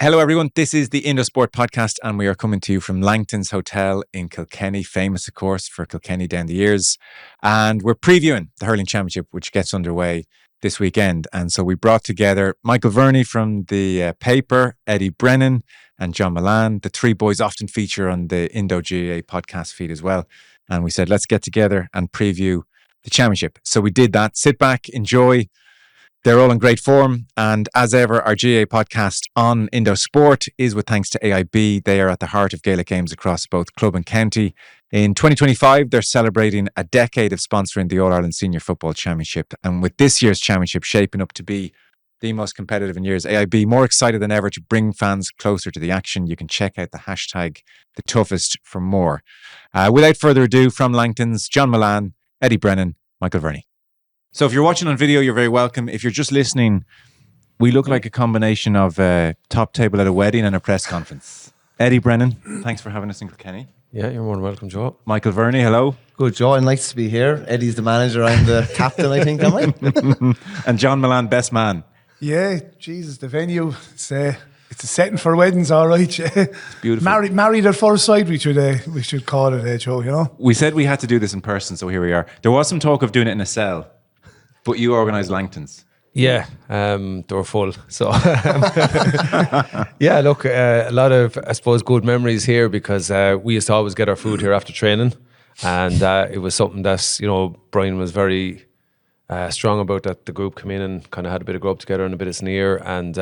Hello everyone, this is the Indo Sport podcast and we are coming to you from Langton's Hotel in Kilkenny, famous of course for Kilkenny down the years. And we're previewing the Hurling Championship, which gets underway this weekend. And so we brought together Michael Verney from the paper, Eddie Brennan and John Mullane. The three boys often feature on the Indo GAA podcast feed as well. And we said, let's get together and preview the championship. So we did that. Sit back, enjoy. They're all in great form. And as ever, our GAA podcast on Indo Sport is with thanks to AIB. They are at the heart of Gaelic games across both club and county. In 2025, they're celebrating a decade of sponsoring the All-Ireland Senior Football Championship. And with this year's championship shaping up to be the most competitive in years, AIB more excited than ever to bring fans closer to the action. You can check out the hashtag #TheToughest for more. Without further ado, from Langton's, John Mullane, Eddie Brennan, Michael Verney. So if you're watching on video, you're very welcome. If you're just listening, we look like a combination of a top table at a wedding and a press conference. Eddie Brennan, thanks for having us in Kilkenny. Yeah, you're more than welcome, Joe. Michael Verney, hello. Good, Joe. And nice to be here. Eddie's the manager. I'm the captain, I think, am I? And John Mullane, best man. Yeah, Jesus, the venue, it's a setting for weddings, all right. It's beautiful. Married at first sight, we should call it, Joe, you know? We said we had to do this in person, so here we are. There was some talk of doing it in a cell, but you organised Langton's. Yeah, they were full. So, yeah, look, a lot of, I suppose, good memories here because we used to always get our food here after training. And it was something that, you know, Brian was very strong about, that the group came in and kind of had a bit of grub together and a bit of sneer. And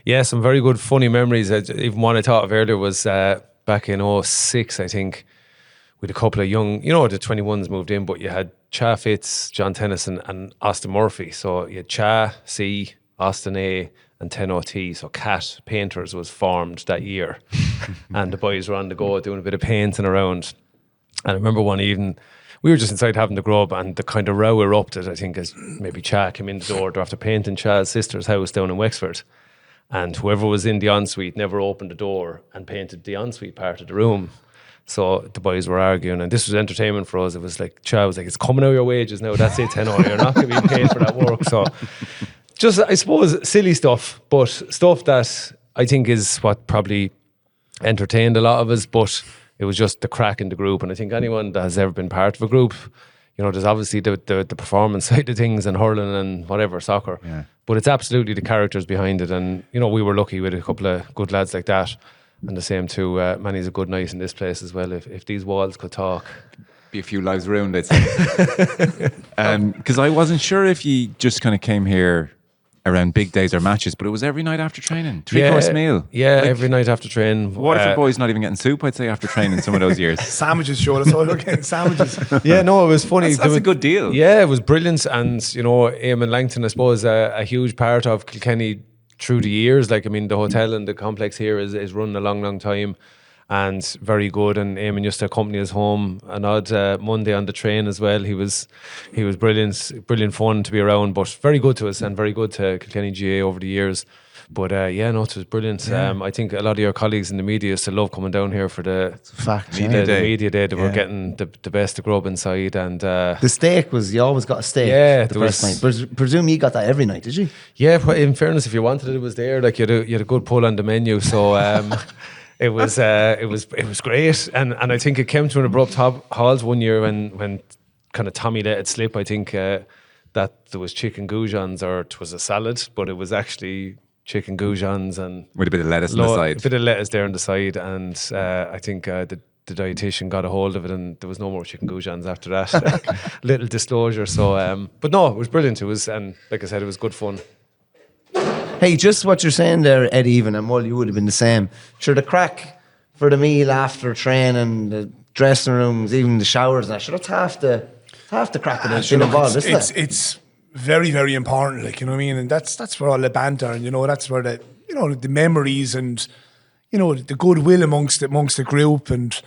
yeah, some very good, funny memories. Even one I thought of earlier was back in 2006, I think. With a couple of young, you know, the 21s moved in, but you had Cha Fitz, John Tennyson and Austin Murphy. So you had Cha C, Austin A and 10OT. So Cat Painters was formed that year. And the boys were on the go doing a bit of painting around. And I remember one evening, we were just inside having the grub and the kind of row erupted, I think, as maybe Cha came in the door after painting Cha's sister's house down in Wexford. And whoever was in the ensuite never opened the door and painted the ensuite part of the room. So the boys were arguing, and this was entertainment for us. It was like, Cha was like, it's coming out of your wages now, that's it, 10 You're not going to be paid for that work. So just, I suppose, silly stuff, but stuff that I think is what probably entertained a lot of us, but it was just the crack in the group. And I think anyone that has ever been part of a group, you know, there's obviously the performance side of things and hurling and whatever, soccer. Yeah. But it's absolutely the characters behind it. And, you know, we were lucky with a couple of good lads like that. And the same too, many's a good night in this place as well. If these walls could talk. Be a few lives ruined, I'd say. Because I wasn't sure if you just kind of came here around big days or matches, but it was every night after training. Three-course meal. Yeah, like, every night after training. What if the boys not even getting soup, I'd say, after training some of those years? Sandwiches, sure. That's all we're getting, sandwiches. Yeah, no, it was funny. That's a good deal. Yeah, it was brilliant. And, you know, Eamon Langton, I suppose, a huge part of Kilkenny through the years. Like, I mean, the hotel and the complex here is run a long, long time and very good. And Eamon used to accompany us home an odd Monday on the train as well. He was brilliant fun to be around, but very good to us and very good to Kilkenny GA over the years. But yeah, no, it was brilliant. Yeah. I think a lot of your colleagues in the media used to love coming down here for the media day. They were getting the best of grub inside. And the steak was, you always got a steak. Yeah, the first night. Presume you got that every night, did you? Yeah, but in fairness, if you wanted it was there. Like, you had a good pull on the menu. So it was great. And I think it came to an abrupt halt one year when kind of Tommy let it slip. I think that there was chicken goujons, or it was a salad, but it was actually chicken goujons and with a bit of lettuce on the side. A bit of lettuce there on the side, and I think the dietitian got a hold of it, and there was no more chicken goujons after that. Little disclosure. So, but no, it was brilliant. It was, and like I said, it was good fun. Hey, just what you're saying there, Eddie, even, and Mull, you would have been the same. Sure, the crack for the meal after training, the dressing rooms, even the showers, and that. Sure, that's half the crack of it being involved, isn't it? It's very, very important, like, you know what I mean? And that's where all the banter, and, you know, that's where the, you know, the memories and, you know, the goodwill amongst the group, and,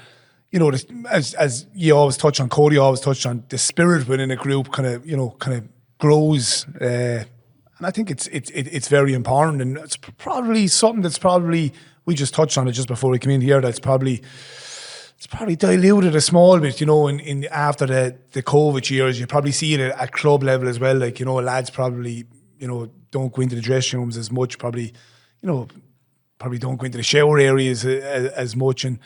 you know, as you always touch on, Cody always touched on, the spirit within a group kind of grows, and I think it's very important, and it's probably something that's probably, we just touched on it just before we came in here, it's probably diluted a small bit, you know, in after the COVID years. You probably see it at club level as well. Like, you know, lads probably, you know, don't go into the dressing rooms as much. Probably, you know, probably don't go into the shower areas as much, and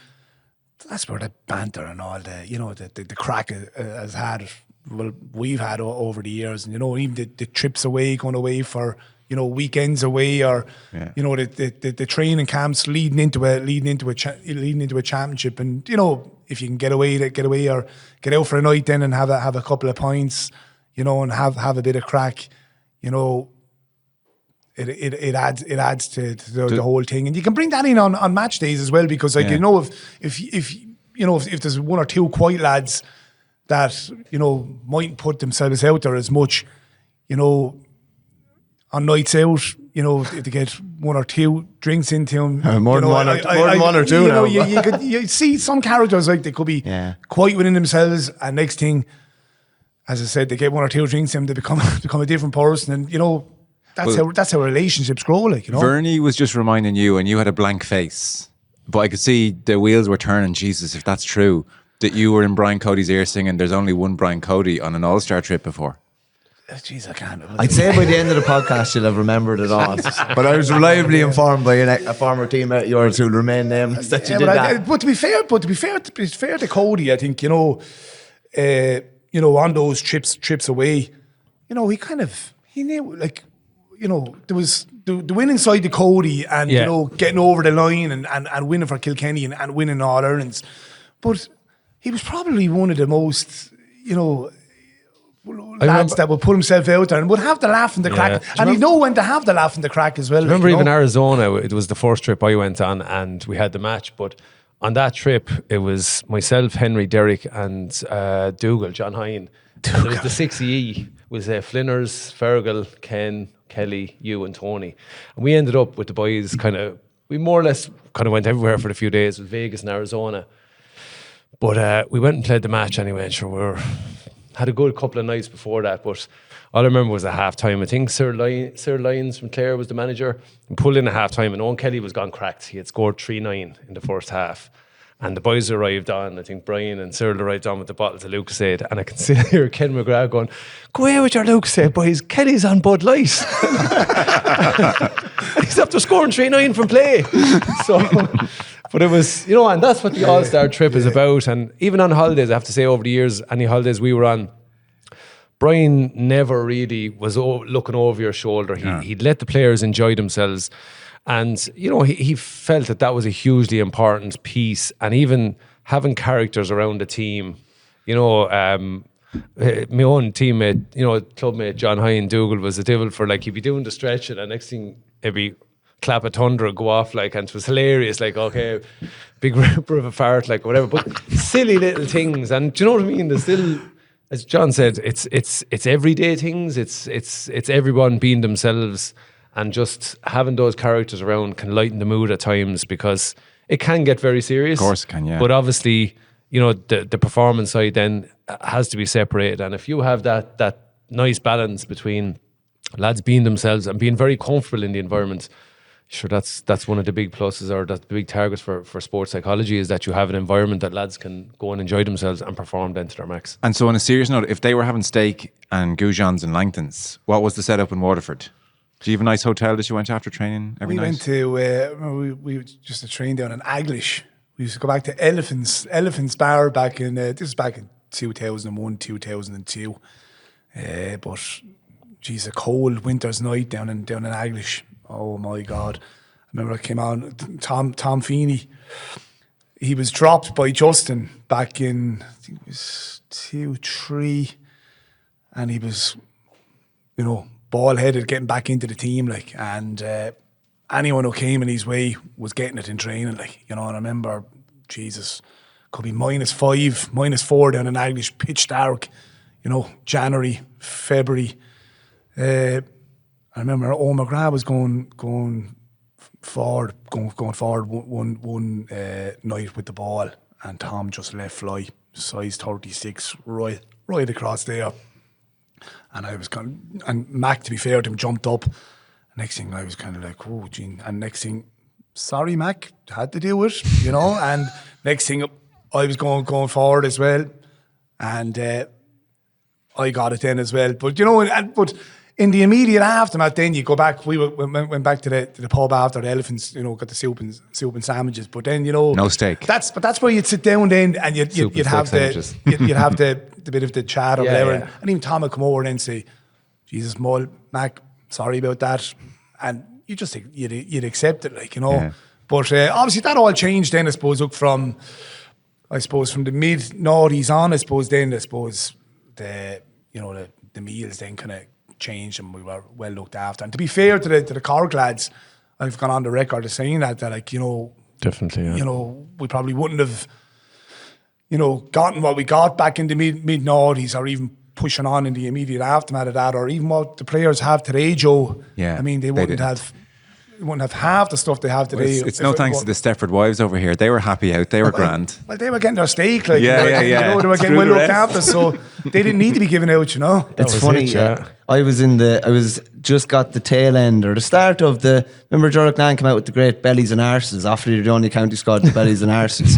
that's where the banter and all the crack has had. Well, we've had over the years, and even the trips away, going away for weekends away, or the training camps leading into a championship, and if you can get away or get out for a night then and have a couple of pints, and have a bit of crack, it adds to the whole thing, and you can bring that in on match days as well, because if there's one or two quiet lads that mightn't put themselves out there as much, on nights out, if they get one or two drinks into them, more than one or two. You see some characters, like, they could be quiet within themselves, and next thing, as I said, they get one or two drinks in them, they become a different person, and that's how relationships grow. Like, Verney was just reminding you, and you had a blank face, but I could see the wheels were turning. Jesus, if that's true, that you were in Brian Cody's ear singing "There's only one Brian Cody" on an All-Star trip before. Jeez, I can't. I'd say by the end of the podcast you'll have remembered it all. But I was reliably informed by a former teammate of yours who'll remain nameless that you did that. But to be fair to Cody, I think on those trips away, he knew, like, there was the win inside the Cody, and getting over the line and winning for Kilkenny and winning All Irelands, but he was probably one of the most lads that would put himself out there and would have the laugh and the crack, and he'd know when to have the laugh and the crack as well. Remember, even Arizona, it was the first trip I went on, and we had the match, but on that trip it was myself, Henry, Derek, and Dougal, John Hine. There was the 6E was Flinners, Fergal, Ken, Kelly, you and Tony, and we ended up with the boys we more or less went everywhere for a few days, with Vegas and Arizona. But we went and played the match anyway, and sure, had a good couple of nights before that. But all I remember was a half time. I think Sir Lyons from Clare was the manager, and pulled in a half time, and Owen Kelly was gone cracked. He had scored 3-9 in the first half. And the boys arrived on, I think Brian and Cyril arrived on with the bottles of Lucasade, and I can still hear Ken McGrath going, "Go away with your Lucasade, boys, Kelly's on Bud Light." He's after scoring 3-9 from play. So, but it was, and that's what the All-Star trip is about. And even on holidays, I have to say, over the years, any holidays we were on, Brian never really was looking over your shoulder. He'd let the players enjoy themselves. And, he felt that was a hugely important piece. And even having characters around the team, my own teammate, clubmate John Hine, Dougal, was a devil for, like, he'd be doing the stretch, and the next thing, every clap of thunder would go off, like, and it was hilarious, like, okay, big ripper of a fart, like, whatever. But silly little things. And do you know what I mean? There's still, as John said, it's everyday things. It's everyone being themselves. And just having those characters around can lighten the mood at times, because it can get very serious. Of course it can, yeah. But obviously, the performance side then has to be separated. And if you have that nice balance between lads being themselves and being very comfortable in the environment, sure, that's one of the big pluses, or that's the big targets for sports psychology, is that you have an environment that lads can go and enjoy themselves and perform then to their max. And so, on a serious note, if they were having steak and goujons and Langtons, what was the setup in Waterford? Do you have a nice hotel that you went to after training every night? We went to, we just a train down in Aglish. We used to go back to Elephant's Bar back in, this was back in 2001, 2002. But, geez, a cold winter's night down in Aglish. Oh my God. I remember I came on, Tom Feeney, he was dropped by Justin back in, I think it was 2-3, and he was, ball-headed, getting back into the team, like, and anyone who came in his way was getting it in training, like, and I remember, Jesus, could be -5, -4 down in Aglish, pitch dark, January, February. I remember Owen McGrath was going forward one night with the ball, and Tom just let fly, size 36, right across there. And I was and Mac, to be fair to him, jumped up. Next thing I was kind of like, oh, gee. And next thing, sorry, Mac, had to do it, And next thing, I was going forward as well, and I got it then as well. But but in the immediate aftermath, then you go back. Went back to the pub after the Elephants, got the soup and sandwiches. But then no steak. That's where you'd sit down then, and you'd have you'd have the bit of the chat or whatever, yeah. and even Tom would come over and say, "Jesus, Mull, Mac, sorry about that," and you just you'd accept it, like. Yeah. But obviously that all changed then. I suppose from the mid noughties on. The meals then kind of changed and we were well looked after. And to be fair to the Cork lads, I've gone on the record as saying that like, definitely, yeah. We probably wouldn't have, gotten what we got back in the mid noughties or even pushing on in the immediate aftermath of that, or even what the players have today, Joe. Yeah, I mean, they wouldn't have half the stuff they have today. It's no thanks to the Stepford wives over here. They were happy out. They were grand. Well, they were getting their steak. Like, yeah. They were getting well looked after, so they didn't need to be given out, It's funny. I was just got the tail end or the start of remember Jordan Clan came out with the great bellies and arses after they were the only county squad with bellies and arses.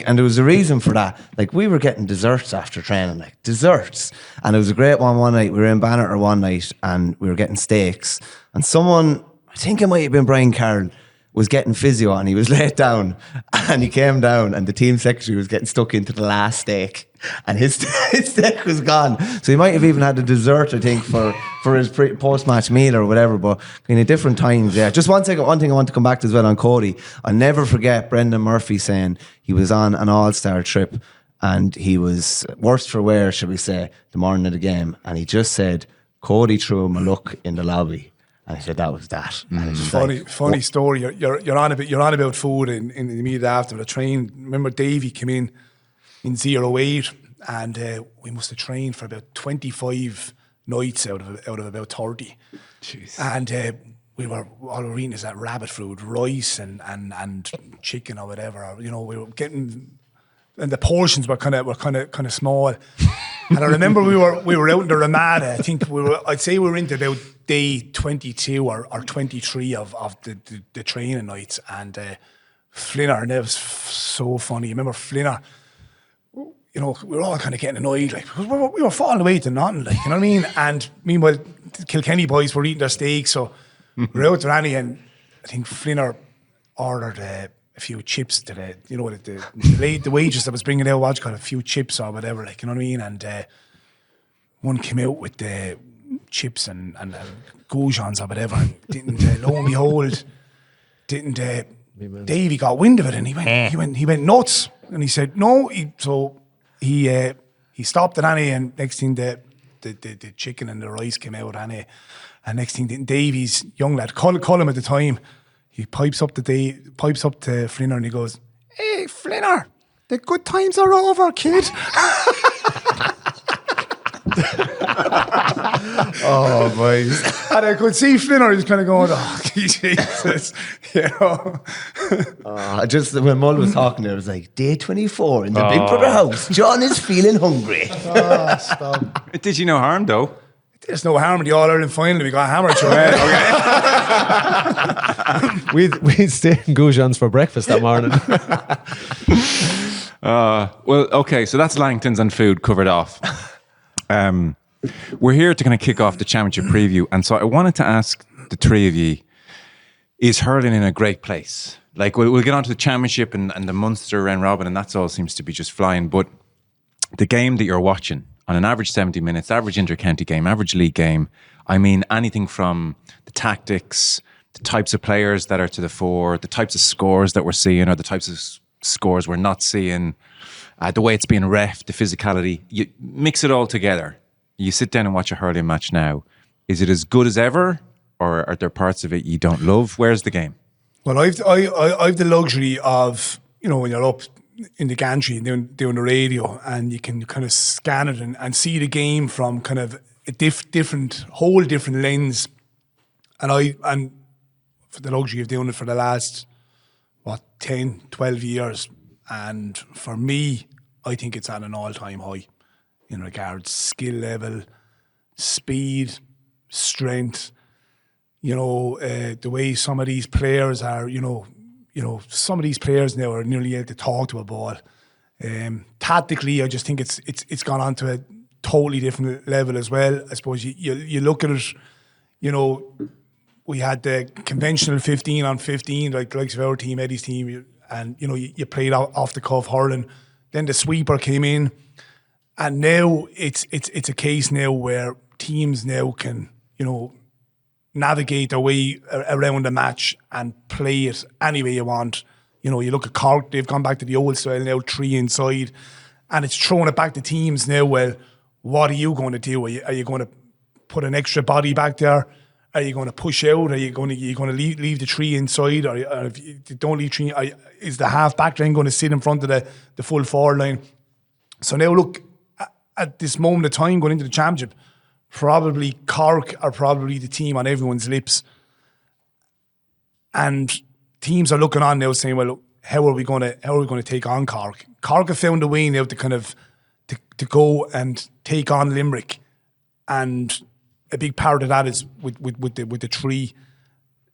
and there was a reason for that. Like, we were getting desserts after training, like desserts. And it was a great one night. We were in Banner one night and we were getting steaks. And someone, I think it might have been Brian Carroll, was getting physio and he was laid down and he came down and the team secretary was getting stuck into the last steak and his steak was gone. So he might have even had a dessert, I think, for his post-match meal or whatever, but in different times, yeah. Just one thing I want to come back to as well on Cody. I'll never forget Brendan Murphy saying he was on an all-star trip and he was worse for wear, shall we say, the morning of the game, and he just said, Cody threw him a look in the lobby. And I said that was that. Funny story. You're on about food in the immediate after the train. Remember Davey came in 08 and we must have trained for about 25 nights out of about 30. Jeez. And we were eating is that rabbit food, rice and chicken or whatever. We were getting, and the portions were kind of small. And I remember we were out in the Ramada. I think I'd say we were into about day 22 or 23 of the training nights. And Flinner, and it was so funny. Remember Flinner, we were all kind of getting annoyed, like, we were falling away to nothing, like, you know what I mean? And meanwhile, the Kilkenny boys were eating their steak, so we were out there, and I think Flinner ordered a few chips to the waitress that was bringing out what you call a few chips or whatever, like, you know what I mean? And one came out with the chips and goujons or whatever, and didn't lo and behold, Davey got wind of it, and he went nuts, and he said no. He stopped it, and next thing the chicken and the rice came out, and next thing Davey's young lad, Colin at the time, he pipes up to Flinner and he goes, "Hey, Flinner, the good times are over, kid." Oh, boys. And I could see Flinner, he's kind of going, "Oh, Jesus," Just when Mull was talking there, it was like, day 24 in the Big Brother house. John is feeling hungry. Stop. It did you no harm, though. There's no harm in the All-Ireland final. We got hammered. We'd steak and goujons for breakfast that morning. Well, okay, so that's Langton's and food covered off. We're here to kind of kick off the championship preview, and so I wanted to ask the three of you, is hurling in a great place? Like, we'll get on to the championship and the Munster round robin, and that's all seems to be just flying, but the game that you're watching, on an average 70 minutes, average inter-county game, average league game, I mean, anything from the tactics, the types of players that are to the fore, the types of scores that we're seeing or the types of scores we're not seeing, the way it's being reffed, the physicality, you mix it all together. You sit down and watch a hurling match now. Is it as good as ever, or are there parts of it you don't love? Where's the game? Well, I've the luxury of, when you're up in the gantry and doing the radio, and you can kind of scan it and see the game from kind of a whole different lens. And for the luxury of doing it for the last 10, 12 years, and for me, I think it's at an all-time high in regards skill level, speed, strength. The way some of these players are, some of these players now are nearly able to talk to a ball. Tactically, I just think it's gone on to totally different level as well. I suppose you look at it, you know, we had the conventional 15 on 15, like of our team, Eddie's team, and you know, you played off the cuff hurling. Then the sweeper came in, and now it's a case now where teams now can, you know, navigate their way around the match and play it any way you want. You know, you look at Cork, they've gone back to the old style now, 3 inside, and it's throwing it back to teams now. Well, what are you going to do? Are you going to put an extra body back there? Are you going to push out? Are you going to leave the 3 inside? Or if you don't leave 3, is the half back line going to sit in front of the full forward line? So now look, at this moment of time going into the championship, probably Cork are probably the team on everyone's lips. And teams are looking on now saying, well, how are we going to take on Cork? Cork have found a way now to kind of to go and take on Limerick, and a big part of that is with the 3.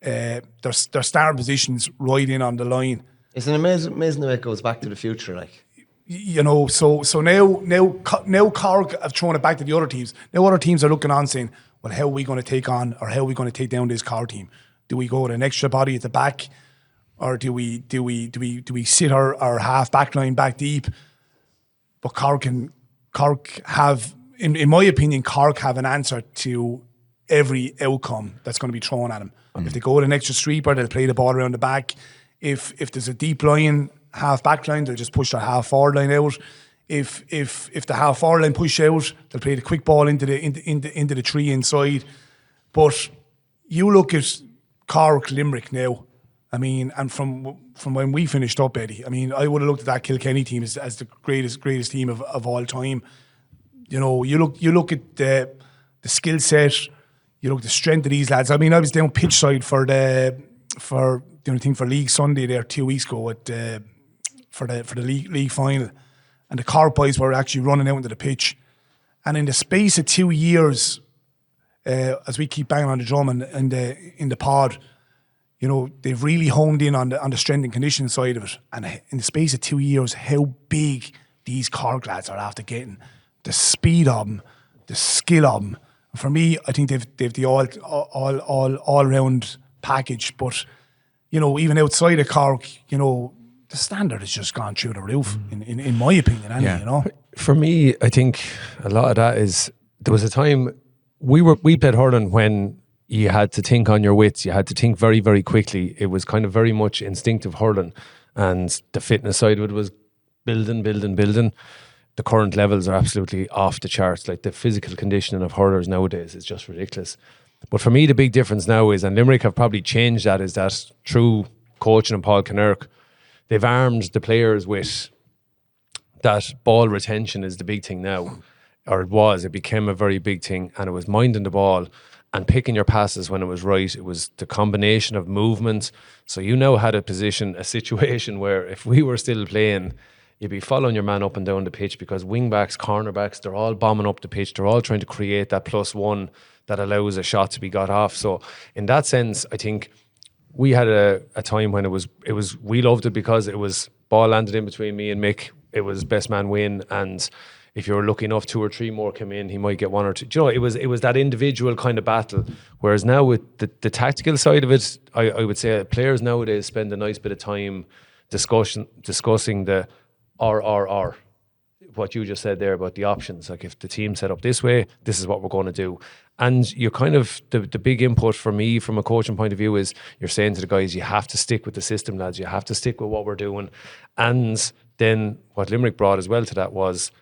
Their starting positions right in on the line. It's an amazing way it goes back to the future, like. You know, so now Cork have thrown it back to the other teams. Now other teams are looking on saying, well, how are we going to take on, or how are we going to take down this Cork team? Do we go with an extra body at the back, or do we sit our half back line back deep? But Cork have, in my opinion, Cork have an answer to every outcome that's going to be thrown at them. If they go with an extra sweeper, they'll play the ball around the back. If there's a deep line, half back line, they'll just push their half forward line out. If the half forward line push out, they'll play the quick ball into the 3 inside. But you look at Cork, Limerick now. I mean, and from when we finished up, Eddie, I mean, I would have looked at that Kilkenny team as the greatest team of all time. You know, you look at the skill set, you look at the strength of these lads. I mean, I was down pitch side for the only thing for League Sunday there 2 weeks ago for the league final, and the Cork boys were actually running out into the pitch, and in the space of 2 years, as we keep banging on the drum in the pod, you know, they've really honed in on the strength and conditioning side of it, and in the space of 2 years, how big these Cork lads are after getting, the speed of them, the skill of them. For me, I think they've the all round package. But you know, even outside of Cork, you know, the standard has just gone through the roof, in my opinion. Anyway, you know, for me, I think a lot of that is, there was a time we played hurling when you had to think on your wits. You had to think very, very quickly. It was kind of very much instinctive hurling, and the fitness side of it was building. The current levels are absolutely off the charts. Like, the physical conditioning of hurlers nowadays is just ridiculous. But for me, the big difference now is, and Limerick have probably changed that, is that through coaching and Paul Kinnerk, they've armed the players with that ball retention is the big thing now. Or it became a very big thing, and it was minding the ball and picking your passes when it was right. It was the combination of movement. So you now had a situation where if we were still playing, you'd be following your man up and down the pitch, because wing-backs, cornerbacks, they're all bombing up the pitch. They're all trying to create that +1 that allows a shot to be got off. So in that sense, I think we had a time when it was we loved it because it was ball landed in between me and Mick. It was best man win, and if you were lucky enough 2 or 3 more come in, he might get 1 or 2. Do you know, it was that individual kind of battle. Whereas now with the tactical side of it, I would say players nowadays spend a nice bit of time discussing the RRR, what you just said there about the options. Like, if the team set up this way, this is what we're going to do. And you're kind of, the big input for me from a coaching point of view is, you're saying to the guys, you have to stick with the system, lads. You have to stick with what we're doing. And then what Limerick brought as well to that was,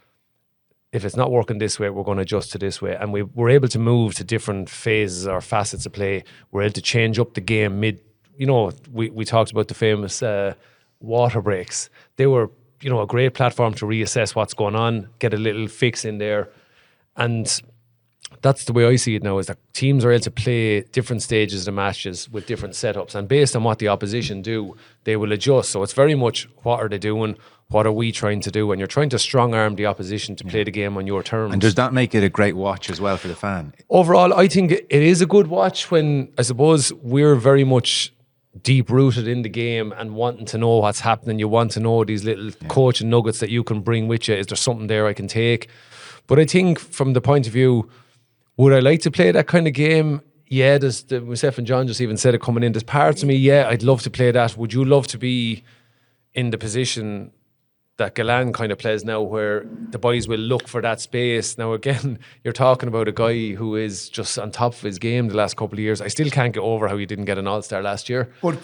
if it's not working this way, we're going to adjust to this way. And we were able to move to different phases or facets of play. We're able to change up the game mid. You know, we talked about the famous water breaks. They were, you know, a great platform to reassess what's going on, get a little fix in there. And that's the way I see it now, is that teams are able to play different stages of the matches with different setups. And based on what the opposition do, they will adjust. So it's very much, what are they doing? What are we trying to do? And you're trying to strong arm the opposition to play the game on your terms. And does that make it a great watch as well for the fan? Overall, I think it is a good watch when, I suppose, we're very much deep rooted in the game and wanting to know what's happening. You want to know these little coaching nuggets that you can bring with you. Is there something there I can take? But I think from the point of view, would I like to play that kind of game? Yeah, myself and John just even said it coming in. There's parts of me, yeah, I'd love to play that. Would you love to be in the position that Galan kind of plays now, where the boys will look for that space? Now, again, you're talking about a guy who is just on top of his game the last couple of years. I still can't get over how he didn't get an All-Star last year. But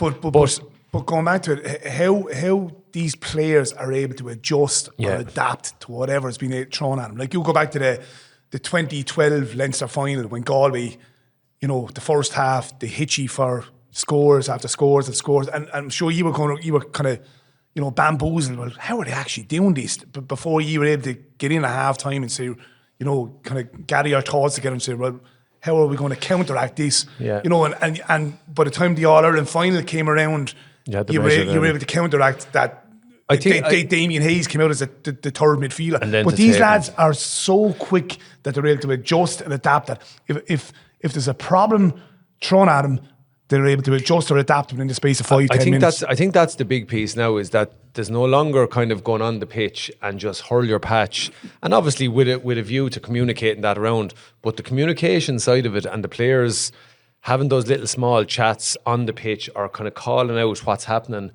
going back to it, how these players are able to adjust or adapt to whatever's been thrown at them. Like, you go back to the 2012 Leinster final when Galway, the first half, they hit you for scores after scores and scores, and I'm sure you were kind of bamboozled. Well, how are they actually doing this? But before you were able to get in at half time and say, kind of gather your thoughts together and say, well, how are we going to counteract this? Yeah. And by the time the All-Ireland final came around, you were able to counteract that. I think Damien Hayes came out as the third midfielder. But these lads are so quick that they're able to adjust and adapt. That if there's a problem thrown at them, they're able to adjust or adapt within the space of 5-10 minutes. I think that's the big piece now, is that there's no longer kind of going on the pitch and just hurl your patch, and obviously with a view to communicating that around. But the communication side of it and the players having those little small chats on the pitch or kind of calling out what's happening,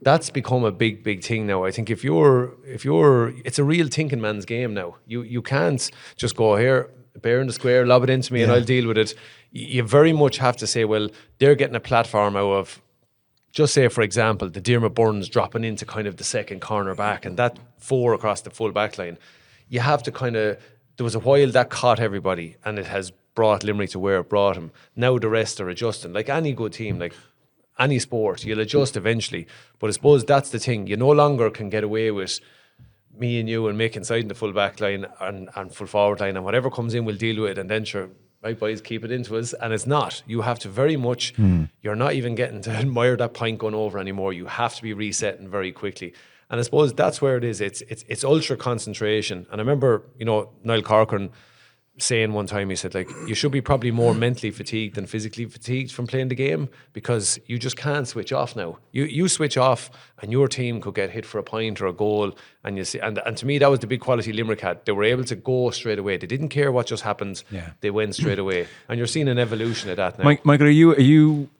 that's become a big thing now. I think if you're it's a real thinking man's game now. You can't just go here, bear in the square, lob it into me and I'll deal with it. You very much have to say, well, they're getting a platform out of, just say, for example, the Diarmaid Burns dropping into kind of the second corner back and that 4 across the full back line. You have to there was a while that caught everybody and it has brought Limerick to where it brought him. Now the rest are adjusting. Like any good team, like any sport, you'll adjust eventually. But I suppose that's the thing. You no longer can get away with me and you and Mick inside in the full back line and full forward line, and whatever comes in we'll deal with it, and then sure, right boys, keep it into us. And it's not. You have to very much, you're not even getting to admire that point going over anymore. You have to be resetting very quickly. And I suppose that's where it is. It's ultra concentration. And I remember, Niall Corcoran saying one time, he said, like, you should be probably more mentally fatigued than physically fatigued from playing the game, because you just can't switch off now. You switch off and your team could get hit for a point or a goal, and you see, and to me that was the big quality Limerick had. They were able to go straight away. They didn't care what just happened. Yeah. They went straight away, and you're seeing an evolution of that now. Michael, are you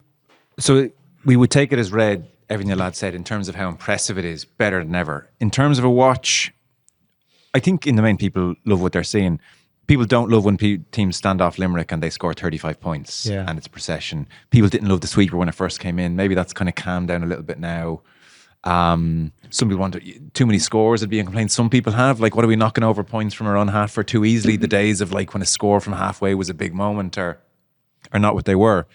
so we would take it as read, everything the lad said, in terms of how impressive it is, better than ever. In terms of a watch, I think in the main people love what they're seeing. People don't love when teams stand off Limerick and they score 35 points and it's a procession. People didn't love the sweeper when it first came in. Maybe that's kind of calmed down a little bit now. Some people want too many scores would be a complaint. Some people have, like, what are we knocking over points from our own half for too easily? The days of like when a score from halfway was a big moment are not what they were.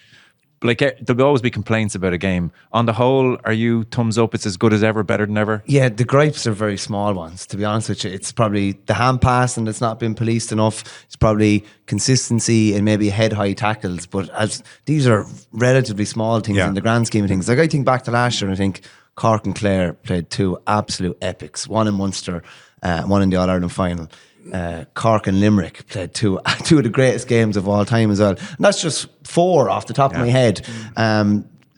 Like, there'll always be complaints about a game. On the whole, are you thumbs up? It's as good as ever, better than ever? Yeah, the gripes are very small ones, to be honest with you. It's probably the hand pass and it's not been policed enough. It's probably consistency and maybe head-high tackles. But as these are relatively small things in the grand scheme of things. Like, I think back to last year and I think Cork and Clare played two absolute epics. One in Munster, one in the All-Ireland final. Cork and Limerick played two of the greatest games of all time as well. And that's just 4 off the top of my head.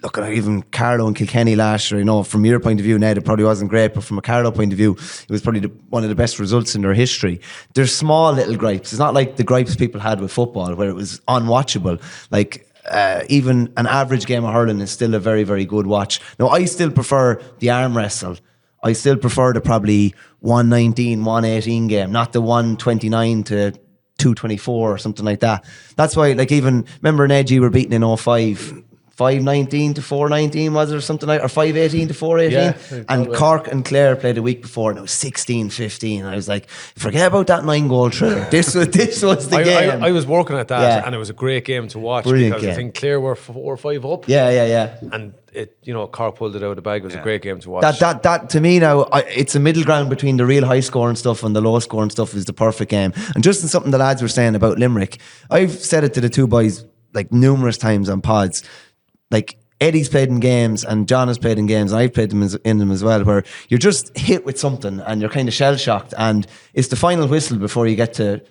Look at even Carlow and Kilkenny last year. From your point of view, Ned, it probably wasn't great, but from a Carlow point of view, it was probably one of the best results in their history. There's small little gripes. It's not like the gripes people had with football where it was unwatchable. Like, even an average game of hurling is still a very, very good watch. Now, I still prefer the arm wrestle. I still prefer the probably 119, 118 game, not the 129 to 224 or something like that. That's why, like, even, remember Ned, you were beaten in 05, 519 to 419, was it, or something like, or 518 to 418? And Cork and Clare played a week before and it was 16-15. I was like, forget about that 9-goal thriller. This was the game. I was working at that and it was a great game to watch. Brilliant because game. I think Clare were 4 or 5 up. Yeah. And Cork pulled it out of the bag. It was a great game to watch. That to me now, it's a middle ground between the real high scoring stuff and the low scoring stuff is the perfect game. And just in something the lads were saying about Limerick, I've said it to the two boys like numerous times on pods. Like, Eddie's played in games and John has played in games and I've played in them as well, where you're just hit with something and you're kind of shell shocked and it's the final whistle before you get to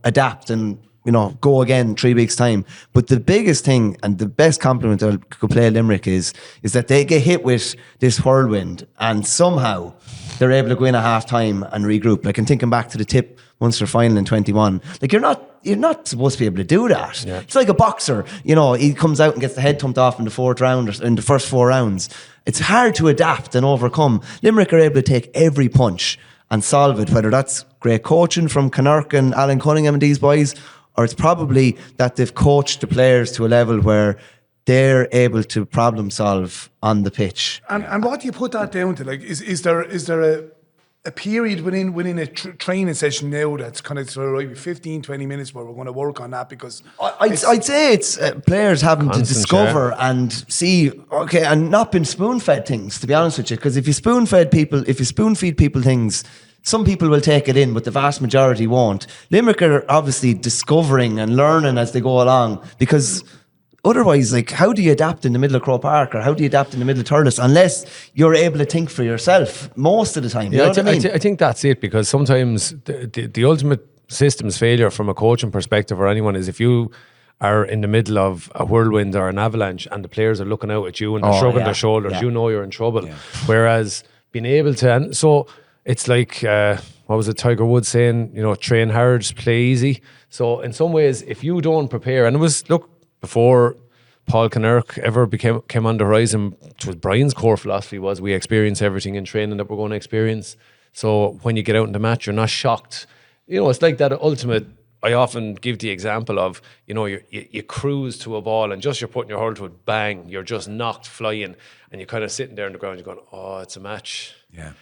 adapt. And go again 3 weeks' time. But the biggest thing and the best compliment I could play Limerick is that they get hit with this whirlwind and somehow they're able to go in at half time and regroup. Like, I'm thinking back to the Tip Munster final in 21. Like, you're not supposed to be able to do that. Yeah. It's like a boxer, he comes out and gets the head thumped off in the 4th round or in the first 4 rounds. It's hard to adapt and overcome. Limerick are able to take every punch and solve it, whether that's great coaching from Connacht and Alan Cunningham and these boys, or it's probably that they've coached the players to a level where they're able to problem solve on the pitch. And what do you put that down to? Like, is there a period within a training session now that's kind of sort of 15, 20 minutes where we're going to work on that? Because I'd say it's players having to discover and see, and not been spoon-fed things, to be honest with you. Because if you spoon-feed people things, some people will take it in, but the vast majority won't. Limerick are obviously discovering and learning as they go along, because otherwise, like, how do you adapt in the middle of Croke Park, or how do you adapt in the middle of Thurles, unless you're able to think for yourself most of the time? You know what I mean? I think that's it, because sometimes the ultimate systems failure from a coaching perspective or anyone is if you are in the middle of a whirlwind or an avalanche and the players are looking out at you and they're shrugging their shoulders, you're in trouble. Yeah. Whereas being able to, and so it's like, what was it, Tiger Woods saying, train hard, play easy. So in some ways, if you don't prepare, and it was, before Paul Connacht ever came on the horizon, it was Brian's core philosophy was we experience everything in training that we're going to experience. So when you get out in the match, you're not shocked. It's like that ultimate, I often give the example of, you cruise to a ball and just you're putting your hurl to it, bang, you're just knocked flying and you're kind of sitting there on the ground, you're going, oh, it's a match. Yeah.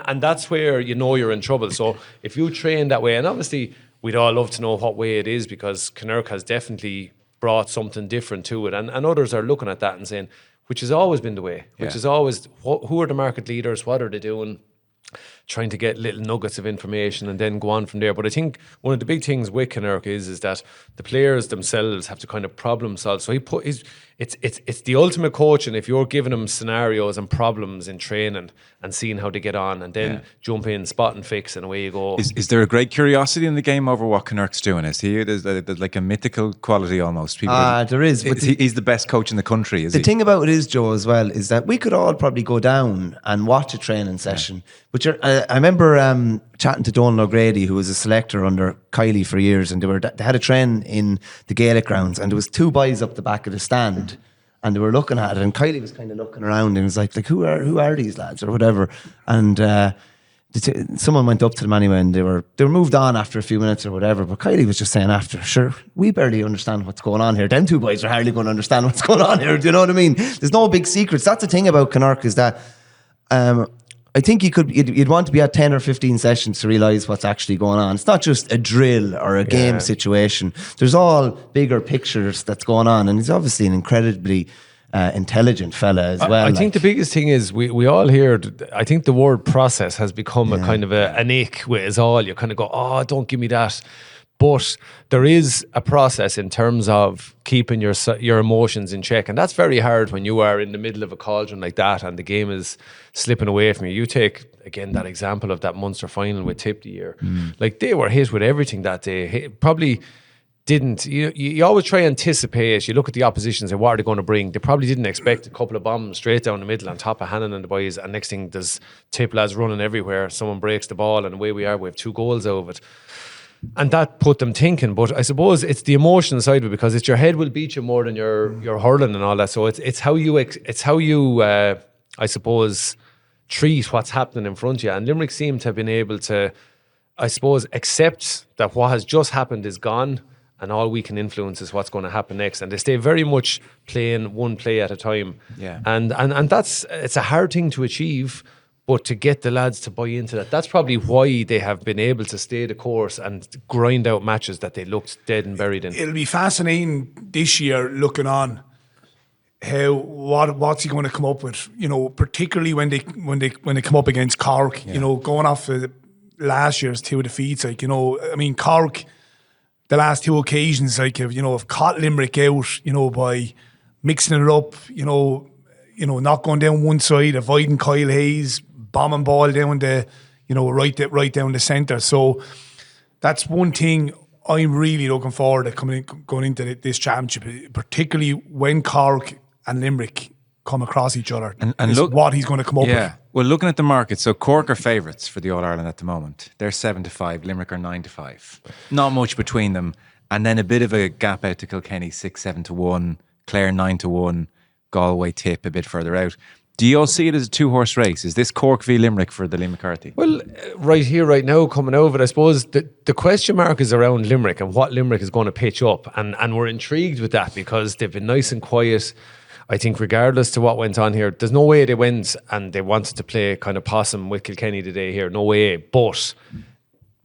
And that's where you're in trouble. So if you train that way, and obviously we'd all love to know what way it is, because Connacht has definitely brought something different to it, and others are looking at that and saying, which has always been the way, which is always, who are the market leaders, what are they doing, trying to get little nuggets of information and then go on from there. But I think one of the big things with Connacht is that the players themselves have to kind of problem solve. So it's the ultimate coaching if you're giving them scenarios and problems in training and seeing how they get on, and then jump in, spot and fix, and away you go. Is there a great curiosity in the game over what Connacht's doing? Is he there's like a mythical quality almost? There is. But he's the best coach in the country, is he? The thing about it is, Joe, as well, is that we could all probably go down and watch a training session. But I remember chatting to Donal O'Grady, who was a selector under Kiley for years, and they had a train in the Gaelic grounds, and there was 2 boys up the back of the stand, and they were looking at it, and Kiley was kind of looking around and was like who are these lads or whatever, and someone went up to them anyway, and they were moved on after a few minutes or whatever, but Kiley was just saying after, sure, we barely understand what's going on here. Them 2 boys are hardly going to understand what's going on here. Do you know what I mean? There's no big secrets. That's the thing about Connacht, is that I think you'd want to be at 10 or 15 sessions to realise what's actually going on. It's not just a drill or a game situation. There's all bigger pictures that's going on, and he's obviously an incredibly intelligent fella as well. I think the biggest thing is we all hear, I think the word process has become a kind of an ick with us all. You kind of go, oh, don't give me that. But there is a process in terms of keeping your emotions in check, and that's very hard when you are in the middle of a cauldron like that and the game is slipping away from you. You take again that example of that Munster final with Tip the year. Like, they were hit with everything that day. Probably didn't. You always try to anticipate. You look at the opposition and say, what are they going to bring? They probably didn't expect a couple of bombs straight down the middle on top of Hannon and the boys, and next thing there's Tip lads running everywhere. Someone breaks the ball and away we are. We have 2 goals out of it. And that put them thinking. But I suppose it's the emotional side of it, because it's your head will beat you more than your hurling and all that. So it's how you I suppose treat what's happening in front of you. And Limerick seem to have been able to, I suppose, accept that what has just happened is gone, and all we can influence is what's going to happen next. And they stay very much playing one play at a time. Yeah. And it's a hard thing to achieve. But to get the lads to buy into that, that's probably why they have been able to stay the course and grind out matches that they looked dead and buried in. It'll be fascinating this year looking on what's he going to come up with. Particularly when they come up against Cork. Going off of last year's 2 defeats. Cork, the last 2 occasions, have caught Limerick out. By mixing it up. Not going down one side, avoiding Kyle Hayes, bombing ball down the, right down the centre. So that's one thing I'm really looking forward to going into this championship, particularly when Cork and Limerick come across each other. And look what he's going to come up with. Well, looking at the market, so Cork are favourites for the All-Ireland at the moment. They're 7-5, Limerick are 9-5. Not much between them. And then a bit of a gap out to Kilkenny, 6-7-1, Clare 9-1, Galway tip a bit further out. Do you all see it as a two-horse race? Is this Cork v Limerick for the Lee McCarthy? Well, right here, right now, coming over, I suppose the question mark is around Limerick and what Limerick is going to pitch up. And we're intrigued with that because they've been nice and quiet. I think regardless to what went on here, there's no way they went and they wanted to play kind of possum with Kilkenny today here. No way. But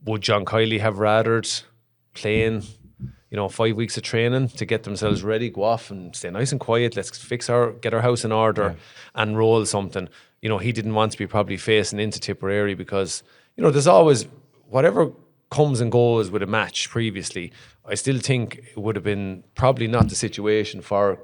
would John Kiley have rathered playing 5 weeks of training to get themselves ready, go off and stay nice and quiet, let's get our house in order and roll something. He didn't want to be probably facing into Tipperary because, there's always, whatever comes and goes with a match previously, I still think it would have been probably not the situation for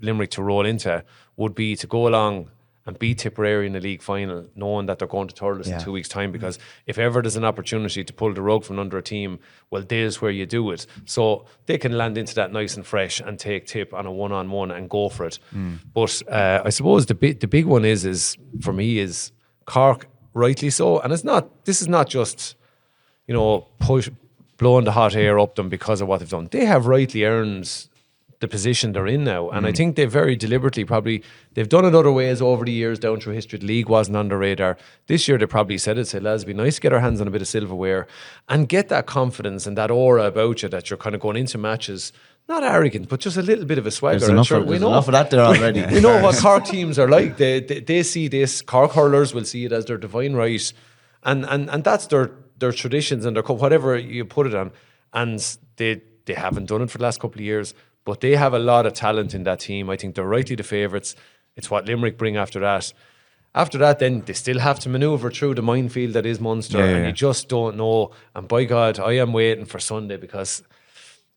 Limerick to roll into, would be to go along and beat Tipperary in the league final, knowing that they're going to Thurles in 2 weeks' time. Because if ever there's an opportunity to pull the rug from under a team, well, there's where you do it. So they can land into that nice and fresh and take Tip on a one-on-one and go for it. But I suppose the big one is for me is Cork, rightly so. And this is not just blowing the hot air up them because of what they've done. They have rightly earned the position they're in now. And I think they very deliberately they've done it other ways over the years down through history. The league wasn't on the radar. This year they probably said, lads, it'd be nice to get our hands on a bit of silverware and get that confidence and that aura about you that you're kind of going into matches, not arrogant, but just a little bit of a swagger. There's enough of that there already. We know what Cork teams are like. They see this. Cork hurlers will see it as their divine right. And that's their traditions and their whatever you put it on. And they haven't done it for the last couple of years. But they have a lot of talent in that team. I think they're rightly the favourites. It's what Limerick bring after that. After that, then they still have to manoeuvre through the minefield that is Munster, and you just don't know. And by God, I am waiting for Sunday because,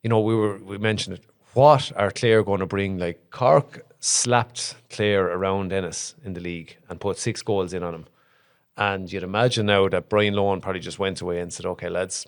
we mentioned it. What are Clare going to bring? Like Cork slapped Clare around Ennis in the league and put 6 goals in on them. And you'd imagine now that Brian Lohan probably just went away and said, "Okay, lads,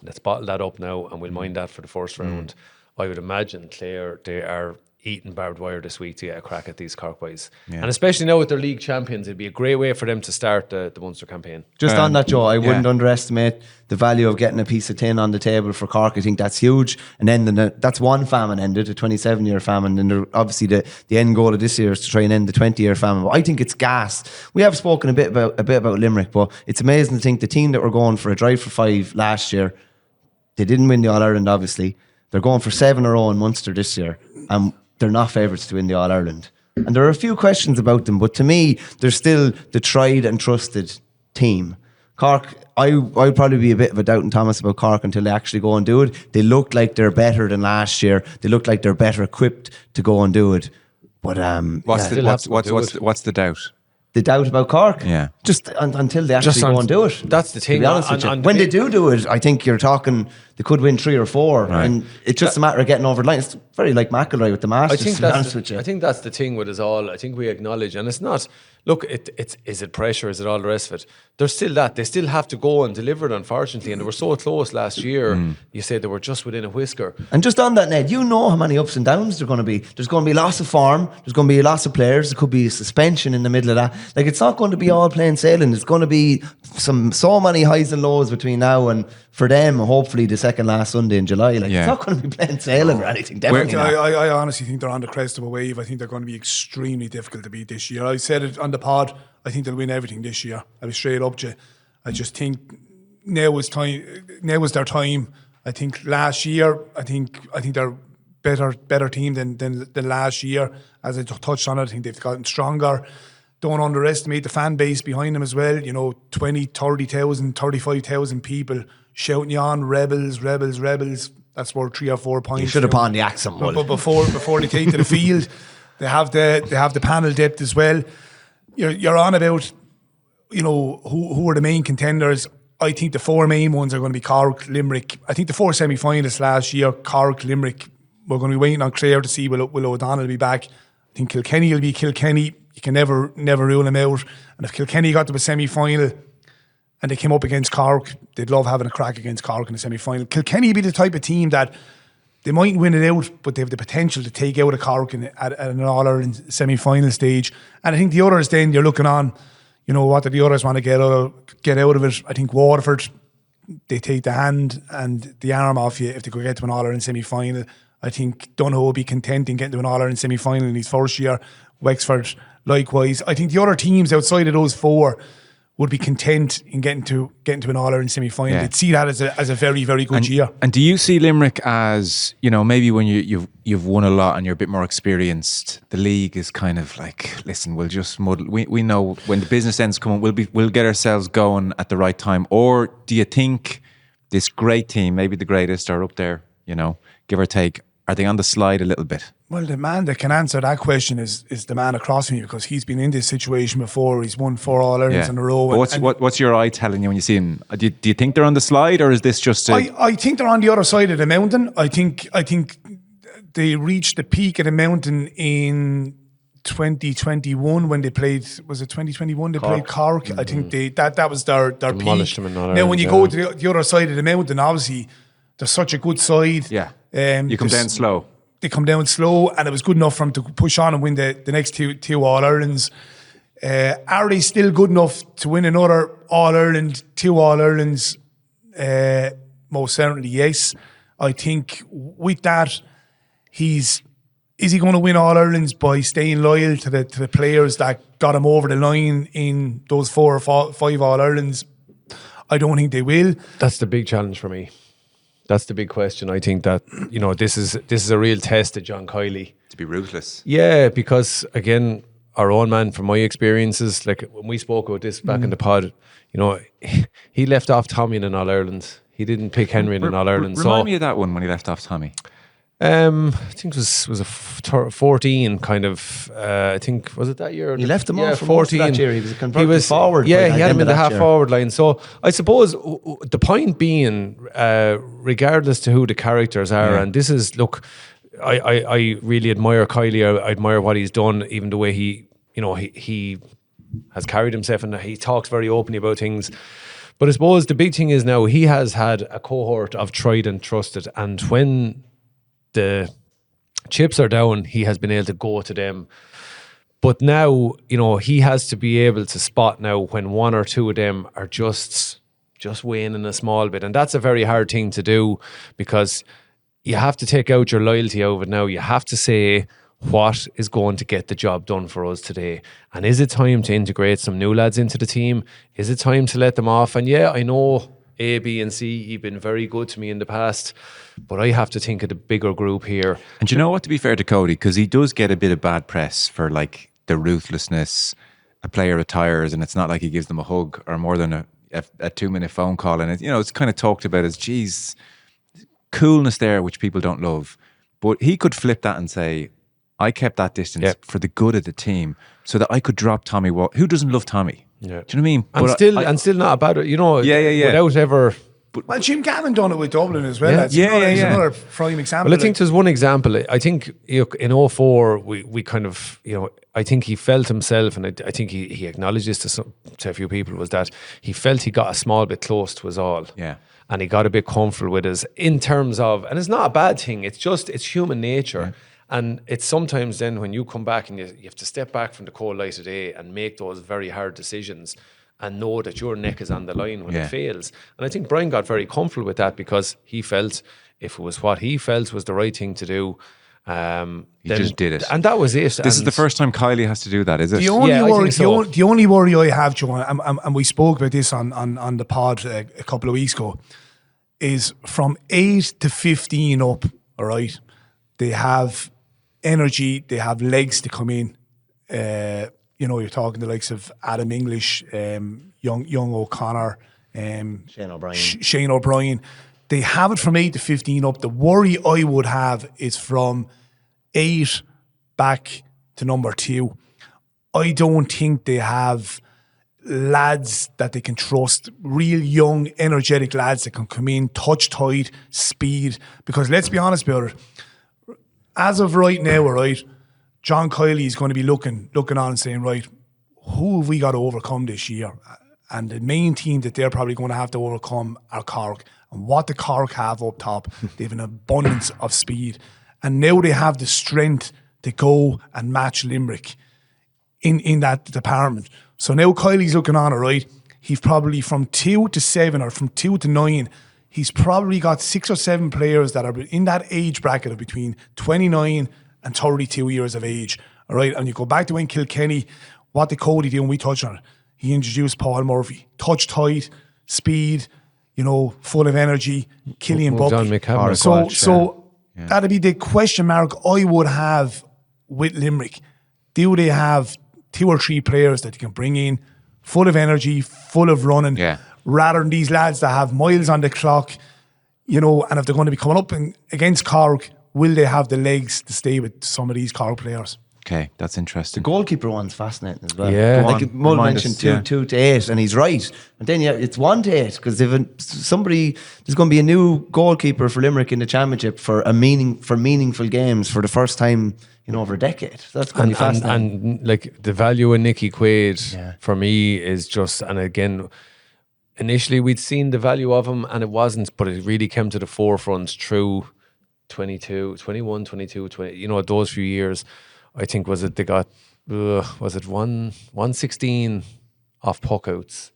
let's bottle that up now, and we'll mind that for the first round." I would imagine Clare, they are eating barbed wire this week to get a crack at these Cork boys. And especially now with their league champions, it'd be a great way for them to start the Munster campaign. Just on that, Joe, I wouldn't underestimate the value of getting a piece of tin on the table for Cork. I think that's huge. And then that's one famine ended, a 27-year famine. And obviously the end goal of this year is to try and end the 20-year famine. But I think it's gas. We have spoken a bit about Limerick, but it's amazing to think the team that were going for a drive for 5 last year, they didn't win the All-Ireland, obviously. They're going for 7 in a row in Munster this year, and they're not favourites to win the All-Ireland. And there are a few questions about them, but to me, they're still the tried and trusted team. Cork, I'd probably be a bit of a doubting Thomas about Cork until they actually go and do it. They look like they're better than last year. They look like they're better equipped to go and do it. But what's the doubt? The doubt about Cork? Yeah. Just until they actually go and do it. That's the thing. To be honest with you. When they do it, I think you're talking, they could win 3 or 4. Right. And it's just a matter of getting over the line. It's very like McIlroy with the Masters, to be honest with you. I think that's the thing with us all. I think we acknowledge, and it's not, look, is it pressure? Is it all the rest of it? There's still that. They still have to go and deliver it, unfortunately. And they were so close last year. You say they were just within a whisker. And just on that, Ned, you know how many ups and downs there are going to be. There's going to be lots of form. There's going to be lots of players. There could be a suspension in the middle of that. Like, it's not going to be all plain sailing. There's going to be so many highs and lows between now and, for them, hopefully the second last Sunday in July. Like, it's not going to be plain sailing or anything. Definitely not. I honestly think they're on the crest of a wave. I think they're going to be extremely difficult to beat this year. I said it on the pod. I think they'll win everything this year. I'll be straight up to you. I just think now is their time. I think last year, I think they're better team than last year. As I touched on it, I think they've gotten stronger. Don't underestimate the fan base behind them as well. 20, 30,000, 35,000 people shouting you on, rebels. That's worth 3 or 4 points. You should have pawned the accent. But before they take to the field, they have the panel depth as well. You're on about who are the main contenders. I think the 4 main ones are going to be Cork, Limerick. I think the 4 semi-finalists last year, Cork, Limerick. We're going to be waiting on Clare to see will O'Donnell be back. I think Kilkenny will be Kilkenny. You can never rule them out. And if Kilkenny got to a semi-final and they came up against Cork. They'd love having a crack against Cork in the semi-final. Kilkenny would be the type of team that they mightn't win it out, but they have the potential to take out a Cork at an All-Ireland semi-final stage. And I think the others then, you're looking on, what do the others want to get out of it? I think Waterford, they take the hand and the arm off you if they could get to an All-Ireland semi-final. I think Donohoe will be content in getting to an All-Ireland semi-final in his first year. Wexford, likewise. I think the other teams outside of those four would be content in getting to an All-Ireland semi-final. Yeah. They'd see that as a very, very good year. And do you see Limerick as, maybe when you've won a lot and you're a bit more experienced, the league is kind of like, listen, we'll just muddle. We know when the business ends come, we'll get ourselves going at the right time. Or do you think this great team, maybe the greatest, are up there, give or take, are they on the slide a little bit? Well, the man that can answer that question is the man across me, because he's been in this situation before. He's won 4 All-Irelands in a row. But what's your eye telling you when you see him? Do you think they're on the slide, or is this just I think they're on the other side of the mountain. I think they reached the peak of the mountain in 2021 when they played, was it 2021? They played Cork. Mm-hmm. I think that was their peak. Now, when you go to the other side of the mountain, obviously, they're such a good side. Yeah. You come down slow. They come down slow, and it was good enough for them to push on and win the next two All-Irelands. Are they still good enough to win another All-Ireland, 2 All-Irelands? Most certainly, yes. I think with that, is he going to win All-Irelands by staying loyal to the players that got him over the line in those 4 or 5 All-Irelands? I don't think they will. That's the big challenge for me. That's the big question. I think that, this is a real test of John Kiley. To be ruthless. Yeah, because again, our own man, from my experiences, like when we spoke about this back in the pod, he left off Tommy in an All-Ireland. He didn't pick Henry in an All-Ireland. Remind me of that one when he left off Tommy. I think it was a 14 kind of. I think, was it that year? He left him off for 14. Most of that year. He was a converted forward. Yeah, he had him in the half forward line. So I suppose the point being, regardless to who the characters are, and this is, look, I really admire Kiley. I admire what he's done, even the way he has carried himself, and he talks very openly about things. But I suppose the big thing is now he has had a cohort of tried and trusted, and when the chips are down, he has been able to go to them. But now, he has to be able to spot now when 1 or 2 of them are just waning a small bit. And that's a very hard thing to do, because you have to take out your loyalty out of it now. You have to say, what is going to get the job done for us today? And is it time to integrate some new lads into the team? Is it time to let them off? And yeah, I know A, B and C, you've been very good to me in the past, but I have to think of the bigger group here. And do you know what, to be fair to Cody, because he does get a bit of bad press for like the ruthlessness. A player retires and it's not like he gives them a hug or more than a 2-minute phone call, and it's kind of talked about as, geez, coolness there, which people don't love. But he could flip that and say, I kept that distance for the good of the team, so that I could drop Tommy. Who doesn't love Tommy? Yeah. Do you know what I mean? And still not about it, without ever. Well, Jim Gavin done it with Dublin as well. That's another prime example. Well, I think there's one example. I think in 04, we kind of, I think he felt himself, and I think he acknowledged this to a few people, was that he felt he got a small bit close to us all. Yeah. And he got a bit comfortable with us in terms of, and it's not a bad thing, it's human nature. Yeah. And it's sometimes then when you come back and you have to step back from the cold light of day and make those very hard decisions and know that your neck is on the line when it fails. And I think Brian got very comfortable with that, because he felt if it was what he felt was the right thing to do, he just did it. And that was it. This is the first time Kiley has to do that, is it? The only worry I have, Joe, and we spoke about this on the pod a couple of weeks ago, is from 8 to 15 up, all right, they have energy, they have legs to come in. You're talking the likes of Adam English, young O'Connor, Shane O'Brien. They have it from 8 to 15 up. The worry I would have is from 8 back to number 2. I don't think they have lads that they can trust, real young, energetic lads that can come in, touch tight, speed. Because let's be honest about it, as of right now, right, John Kiley is going to be looking on and saying, right, who have we got to overcome this year? And the main team that they're probably going to have to overcome are Cork. And what the Cork have up top, they have an abundance of speed. And now they have the strength to go and match Limerick in that department. So now Kylie's looking on it, right? He's probably from 2 to 7 or from 2 to 9, he's probably got 6 or 7 players that are in that age bracket of between 29 and 32 years of age. All right. And you go back to when Kilkenny, what did Cody do? And we touched on it. He introduced Paul Murphy. Touch tight, speed, full of energy, Killian Bucky. So that'd be the question mark I would have with Limerick. Do they have 2 or 3 players that you can bring in, full of energy, full of running, rather than these lads that have miles on the clock, and if they're going to be coming up against Cork, will they have the legs to stay with some of these Cork players? Okay, that's interesting. The goalkeeper one's fascinating as well. Yeah. Like Mull mentioned 2 to 8, and he's right. And then it's 1 to 8, because if there's going to be a new goalkeeper for Limerick in the championship for meaningful games for the first time in over a decade. That's going to be fascinating. And like the value in Nicky Quaid for me is just, and again, initially we'd seen the value of him and it wasn't, but it really came to the forefront through 22, 21, 22, 20, those few years. I think they got 116 off puckouts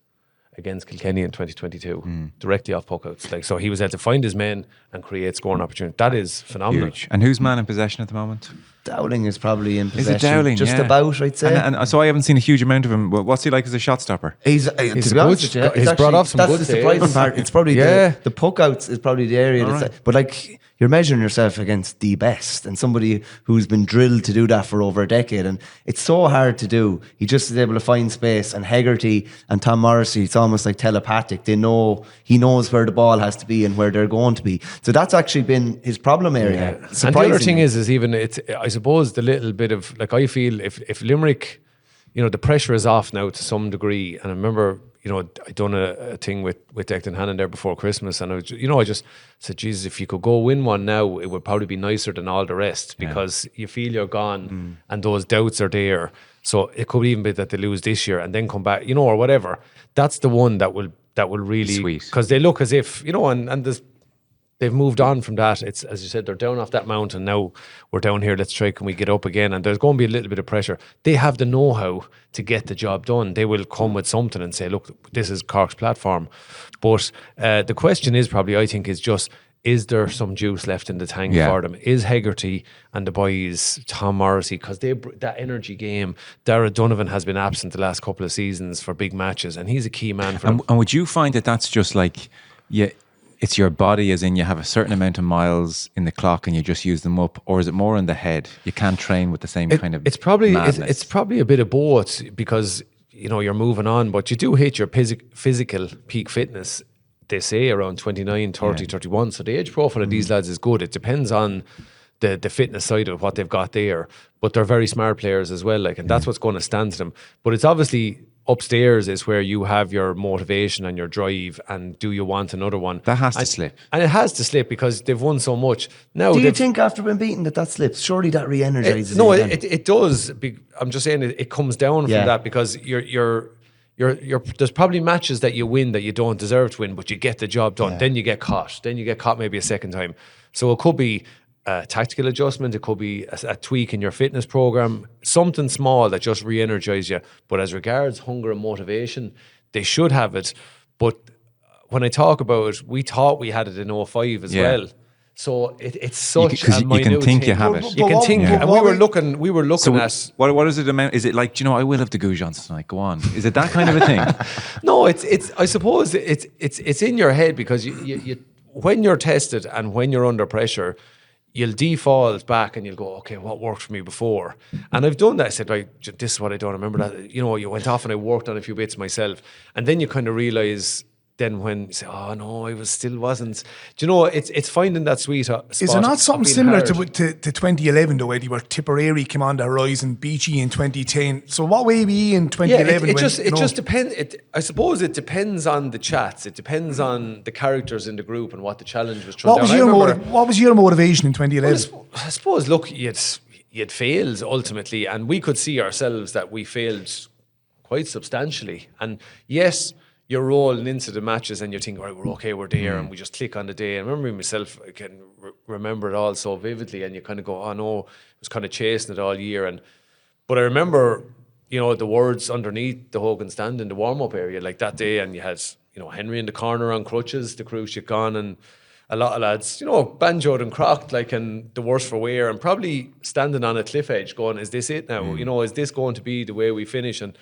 against Kilkenny in 2022, directly off puckouts. Like, so he was able to find his men and create scoring opportunities. That is phenomenal. Huge. And who's man in possession at the moment? Dowling is probably in possession. Is it Dowling? Just about, I'd say. And so I haven't seen a huge amount of him. What's he like as a shot stopper? He's to be honest with you, he's brought off some that's good the surprising saves. part. It's probably the puckouts is probably the area that's but like, you're measuring yourself against the best and somebody who's been drilled to do that for over a decade, and it's so hard to do. He just is able to find space, and Hegarty and Tom Morrissey, it's almost like telepathic. He knows where the ball has to be and where they're going to be. So that's actually been his problem area. And the other thing is even I suppose the little bit of, like, I feel if Limerick, the pressure is off now to some degree, and I remember I done a thing with Declan Hannon there before Christmas, and I just said, Jesus, if you could go win one now, it would probably be nicer than all the rest, because you feel you're gone and those doubts are there. So it could even be that they lose this year and then come back, or whatever. That's the one that will really, because they look as if, and they've moved on from that. It's, as you said, they're down off that mountain. Now we're down here. Let's try, can we get up again? And there's going to be a little bit of pressure. They have the know-how to get the job done. They will come with something and say, look, this is Cork's platform. But the question is probably, I think, is just, is there some juice left in the tank for them? Is Hegarty and the boys, Tom Morrissey, because that energy game, Dara Donovan has been absent the last couple of seasons for big matches, and he's a key man for them. And would you find that that's just like, it's your body, as in you have a certain amount of miles in the clock and you just use them up, or is it more in the head? You can't train with the same kind of it's probably madness. it's probably a bit of both, because you're moving on, but you do hit your physical peak fitness, they say, around 29, 30, 31. So the age profile of these lads is good. It depends on the fitness side of what they've got there, but they're very smart players as well, and that's what's going to stand to them. But it's obviously upstairs is where you have your motivation and your drive, and do you want another one? That has to slip. And it has to slip because they've won so much. Now, do you think after being beaten that slips? Surely that re-energizes it does. I'm just saying it comes down from that, because you're there's probably matches that you win that you don't deserve to win, but you get the job done. Then you get caught. Then you get caught maybe a second time. So it could be a tactical adjustment, it could be a tweak in your fitness program, something small that just re-energize you. But as regards hunger and motivation, they should have it. But when I talk about it, we thought we had it in 05 as well. So it's such a minute you can think thing. you have it. You can think, and we were looking so at. What is it amount? Is it like, I will have the goujons tonight. Go on. Is it that kind of a thing? No, it's. I suppose it's in your head, because you when you're tested and when you're under pressure, you'll default back and you'll go, okay, what worked for me before? And I've done that. I said, right, this is what I don't remember. That you went off and I worked on a few bits myself, and then you kind of realise. Then when you say, oh no, I still wasn't. Do you know, it's finding that sweet spot. Is there not something similar to 2011 though, Eddie, where Tipperary came on the horizon, beat you in 2010? So what way were you in 2011? It just depends. I suppose it depends on the chats. It depends on the characters in the group and what the challenge was. What was your motivation in 2011? Well, I suppose, look, you'd failed ultimately, and we could see ourselves that we failed quite substantially. And yes, you're rolling into the matches and you're thinking, right, we're okay, we're there, and we just click on the day. And I remember myself, I can remember it all so vividly, and you kind of go, oh no, I was kind of chasing it all year. But I remember, you know, the words underneath the Hogan stand in the warm-up area, like that day, and you had, you know, Henry in the corner on crutches, the cruciate gone, and a lot of lads, you know, banjoed and crocked, like, and the worse for wear, and probably standing on a cliff edge going, is this it now? You know, is this going to be the way we finish? And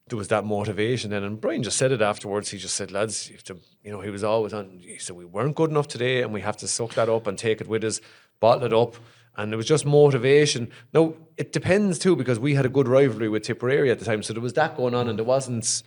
there was that motivation then. And Brian just said it afterwards. He just said, lads, you have to, you know, he was always on, he said, we weren't good enough today and we have to suck that up and take it with us, bottle it up. And it was just motivation. Now, it depends too, because we had a good rivalry with Tipperary at the time. So there was that going on, and there wasn't,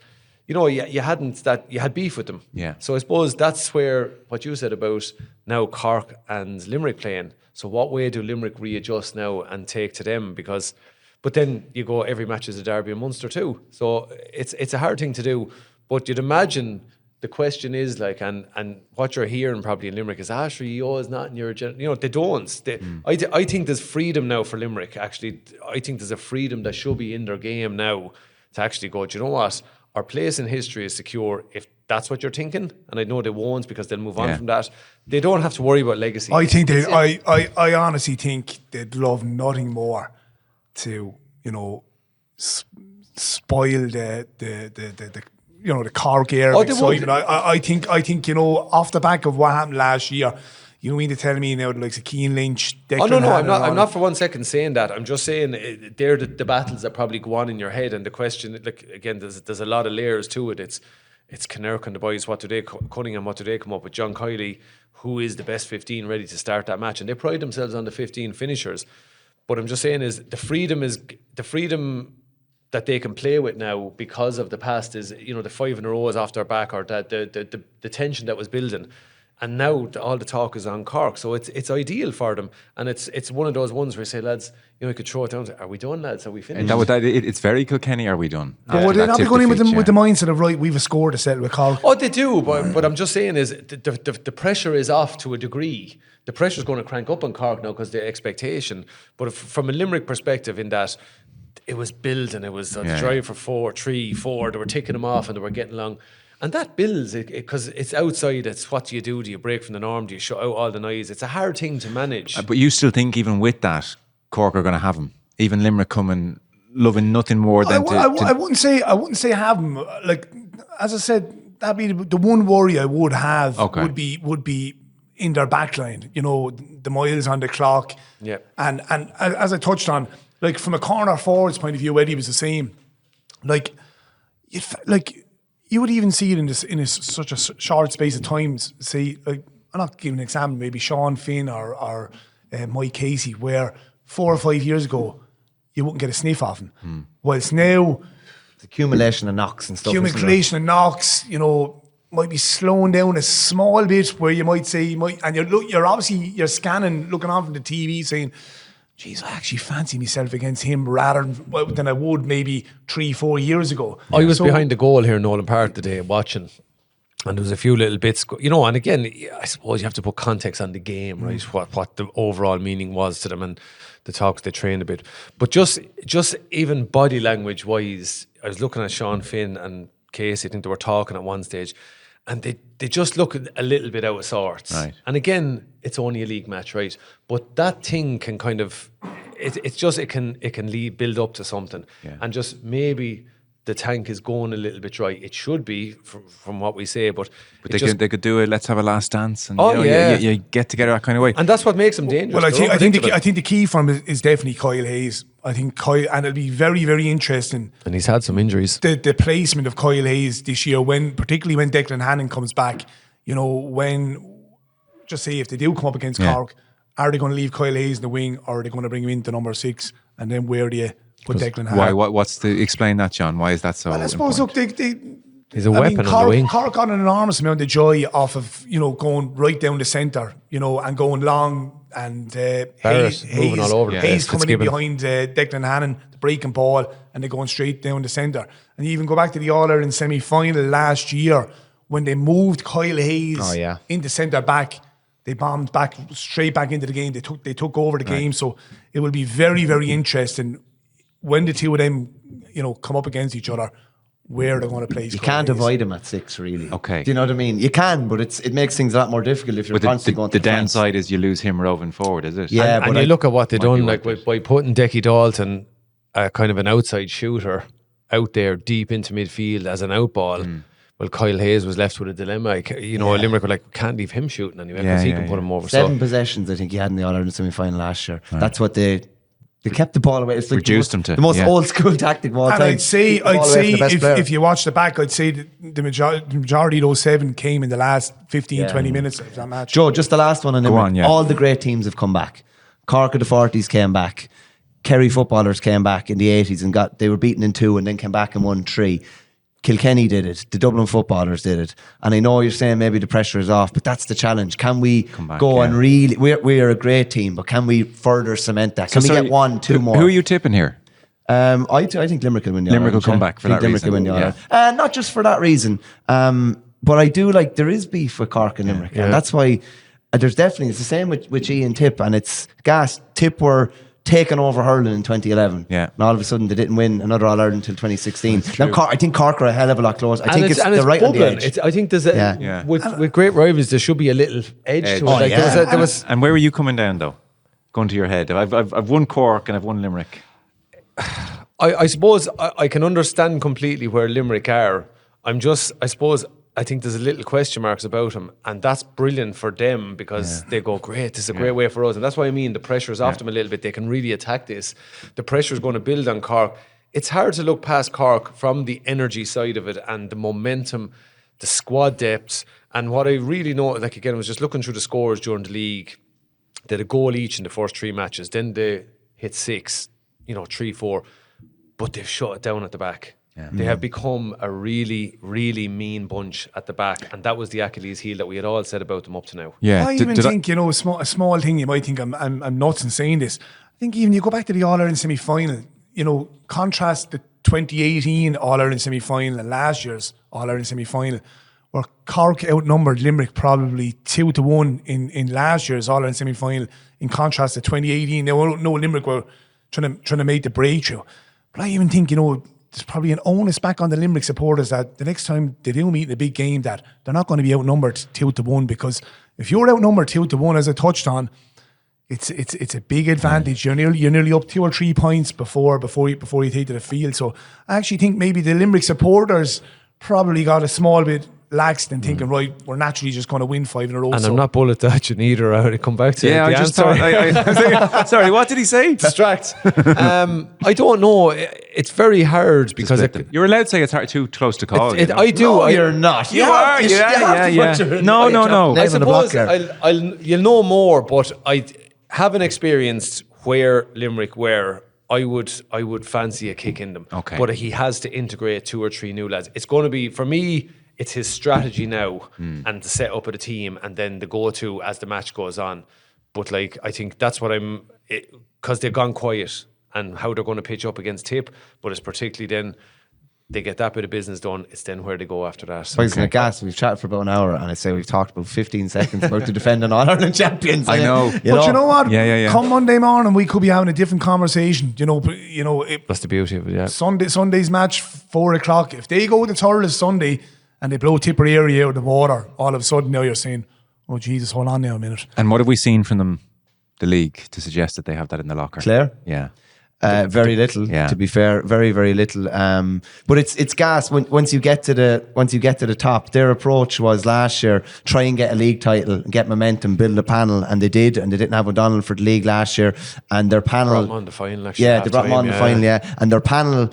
you know, you had beef with them. Yeah. So I suppose that's where what you said about now Cork and Limerick playing. So what way do Limerick readjust now and take to them? Because, but then you go, every match is a derby in Munster too. So it's a hard thing to do. But you'd imagine the question is like, and what you're hearing probably in Limerick is, sure, you is not in your agenda. You know, they don't. I think there's freedom now for Limerick. Actually, I think there's a freedom that should be in their game now to actually go, do you know what? Our place in history is secure if that's what you're thinking. And I know they won't, because they'll move on from that. They don't have to worry about legacy. I honestly think they'd love nothing more to, you know, spoil the you know, the Cork air of excitement. I think, you know, off the back of what happened last year, you know, mean to tell me now, like, Keane Lynch, Declan no, Hannon, I'm not for 1 second saying that. I'm just saying they're the battles that probably go on in your head, and the question, like, again, there's a lot of layers to it. It's Kinnerk and the boys, Cunningham, what do they come up with? John Kiley, who is the best 15 ready to start that match, and they pride themselves on the 15 finishers. But I'm just saying is the freedom that they can play with now because of the past is, you know, the 5 in a row is off their back, or that the tension that was building. And now all the talk is on Cork, so it's ideal for them, and it's one of those ones where you say, lads, you know, you could throw it down. Are we done, lads? Are we finished? It's very Kilkenny. Are we done? But would they not be going in with the mindset of, right, we've a score to settle with Cork? Oh, they do, but I'm just saying is the pressure is off to a degree. The pressure's going to crank up on Cork now because the expectation. But from a Limerick perspective, in that it was building, it was a drive for 4, 3, 4. They were taking them off and they were getting along. And that builds, because it's outside, it's what do you do? Do you break from the norm? Do you shut out all the noise? It's a hard thing to manage. But you still think, even with that, Cork are going to have him? Even Limerick coming, loving nothing more than I wouldn't say have him. Like, as I said, that'd be the one worry I would have. Okay. would be in their backline. You know, the miles on the clock. Yeah. And as I touched on, like, from a corner forward's point of view, Eddie was the same. Like, you would even see it in such a short space of time. Say, like, I'm not giving an example, maybe Sean Finn or Mike Casey, where 4 or 5 years ago you wouldn't get a sniff off him. Whilst now, the accumulation of knocks and stuff. Accumulation of knocks, you know, might be slowing down a small bit, where you might say, and you're scanning, looking on from the TV, saying, geez, I actually fancy myself against him rather than I would maybe 3-4 years ago. I was behind the goal here in Nolan Park today watching, and there was a few little bits, you know, and again, I suppose you have to put context on the game, right? What the overall meaning was to them and the talks they trained a bit. But just even body language wise, I was looking at Sean Finn and Casey, I think they were talking at one stage, and they just look a little bit out of sorts. Right. And again, it's only a league match, right? But that thing can kind of, it can build up to something. Yeah. And just maybe the tank is going a little bit dry. It should be from what we say, but they could do it. Let's have a last dance, and you get together that kind of way. And that's what makes them dangerous. Well, I think the key for him is definitely Kyle Hayes. I think Kyle, and it'll be very, very interesting. And he's had some injuries. The placement of Kyle Hayes this year, particularly when Declan Hannon comes back. You know, just say if they do come up against Cork, are they going to leave Kyle Hayes in the wing, or are they going to bring him into number 6? And then where do you put Declan Hannon? Why? Explain that, John. Why is that so? Well, I suppose, look, he's a weapon on the wing. Cork got an enormous amount of joy off of, you know, going right down the centre, you know, and going long, and Hayes moving all over. Hayes coming in behind Declan Hannon, the breaking ball, and they're going straight down the centre. And you even go back to the All-Ireland semi-final last year when they moved Kyle Hayes into centre back. They bombed straight back into the game. They took over the game. So it will be very, very interesting when the two of them, come up against each other, where they're going to play. You can't avoid them at 6, really. Okay. Do you know what I mean? You can, but it makes things a lot more difficult if you're But constantly going to the downside is you lose him roving forward, is it? Yeah, And you look at what they've Might be done, like worth by putting Decky Dalton, kind of an outside shooter, out there deep into midfield as an outball. Well, Kyle Hayes was left with a dilemma. Limerick were like, we can't leave him shooting anyway because he can put him over. 7 possessions, I think he had in the All-Ireland semi-final last year. Right. That's what they kept the ball away. It's like reduced them to the most old school tactic of all time. I'd say if you watch the back, I'd say the majority of those 7 came in the last 15, 20 minutes of that match. Joe, just the last one on Limerick. All the great teams have come back. Cork of the 40s came back. Kerry footballers came back in the 80s and they were beaten in 2 and then came back and won 3. Kilkenny did it. The Dublin footballers did it. And I know you're saying maybe the pressure is off, but that's the challenge. Can we and really... We're a great team, but can we further cement that? Can we get 1, 2 more? Who are you tipping here? I think Limerick will win the Limerick will come back for that reason. Will win the not just for that reason. But I do like... There is beef with Cork and Limerick. And that's why... There's definitely... It's the same with Ian Tip. And it's gas. Tip were... taken over Hurling in 2011. Yeah. And all of a sudden they didn't win another All-Ireland until 2016. Now, I think Cork are a hell of a lot closer. I think they're right on the edge. I think there's with great rivals, there should be a little edge to it. There was and where were you coming down, though? Going to your head. I've won Cork and I've won Limerick. I suppose I can understand completely where Limerick are. I think there's a little question marks about them, and that's brilliant for them because they go, great, this is a great way for us. And that's why I mean the pressure is off them a little bit. They can really attack this. The pressure is going to build on Cork. It's hard to look past Cork from the energy side of it and the momentum, the squad depth. And what I really know, like again, I was just looking through the scores during the league. They had a goal each in the first 3 matches. Then they hit 6, 3, 4. But they've shut it down at the back. Yeah. They have become a really, really mean bunch at the back, and that was the Achilles heel that we had all said about them up to now. Yeah, I even think a small thing. You might think I'm nuts in saying this. I think even you go back to the All-Ireland semi-final. Contrast the 2018 All-Ireland semi-final and last year's All-Ireland semi-final, where Cork outnumbered Limerick probably 2-1 in last year's All-Ireland semi-final. In contrast to 2018, no Limerick were trying to make the breakthrough. But I even think there's probably an onus back on the Limerick supporters that the next time they do meet in a big game that they're not going to be outnumbered 2-1, because if you're outnumbered 2-1, as I touched on, it's a big advantage. You're nearly up 2 or 3 points before you take to the field. So I actually think maybe the Limerick supporters probably got a small bit laxed and thinking, right, we're naturally just going to win 5 in a row. And I'm not bullet dodging either. I come back to I just thought. Sorry, what did he say? Distract. I don't know. It's very hard because you're allowed to say it's too close to call. I do. No, you're not. You are. Yeah. No. I suppose you'll know more, but I haven't experienced where Limerick were. I would fancy a kick in them. Okay. But he has to integrate 2 or 3 new lads. It's going to be, for me, it's his strategy now and the set up of the team and then the go-to as the match goes on. But I think that's what because they've gone quiet and how they're going to pitch up against Tip, but it's particularly then they get that bit of business done, it's then where they go after that. We've chatted for about an hour and I'd say we've talked about 15 seconds about the defending All-Ireland champions. I know. But you know what? Yeah. Come Monday morning, we could be having a different conversation. That's the beauty of it, yeah. Sunday's match, 4:00. If they go to Thurles Sunday and they blow Tipperary out of the water, all of a sudden now you're saying, oh Jesus, hold on now a minute. And what have we seen from them, the league, to suggest that they have that in the locker? Claire? Yeah. Very little, to be fair, very, very little. But it's gas once you get to the top. Their approach was last year try and get a league title, get momentum, build a panel, and they did. And they didn't have O'Donnell for the league last year, and their panel brought them on the final. Actually, they brought them on the final, and their panel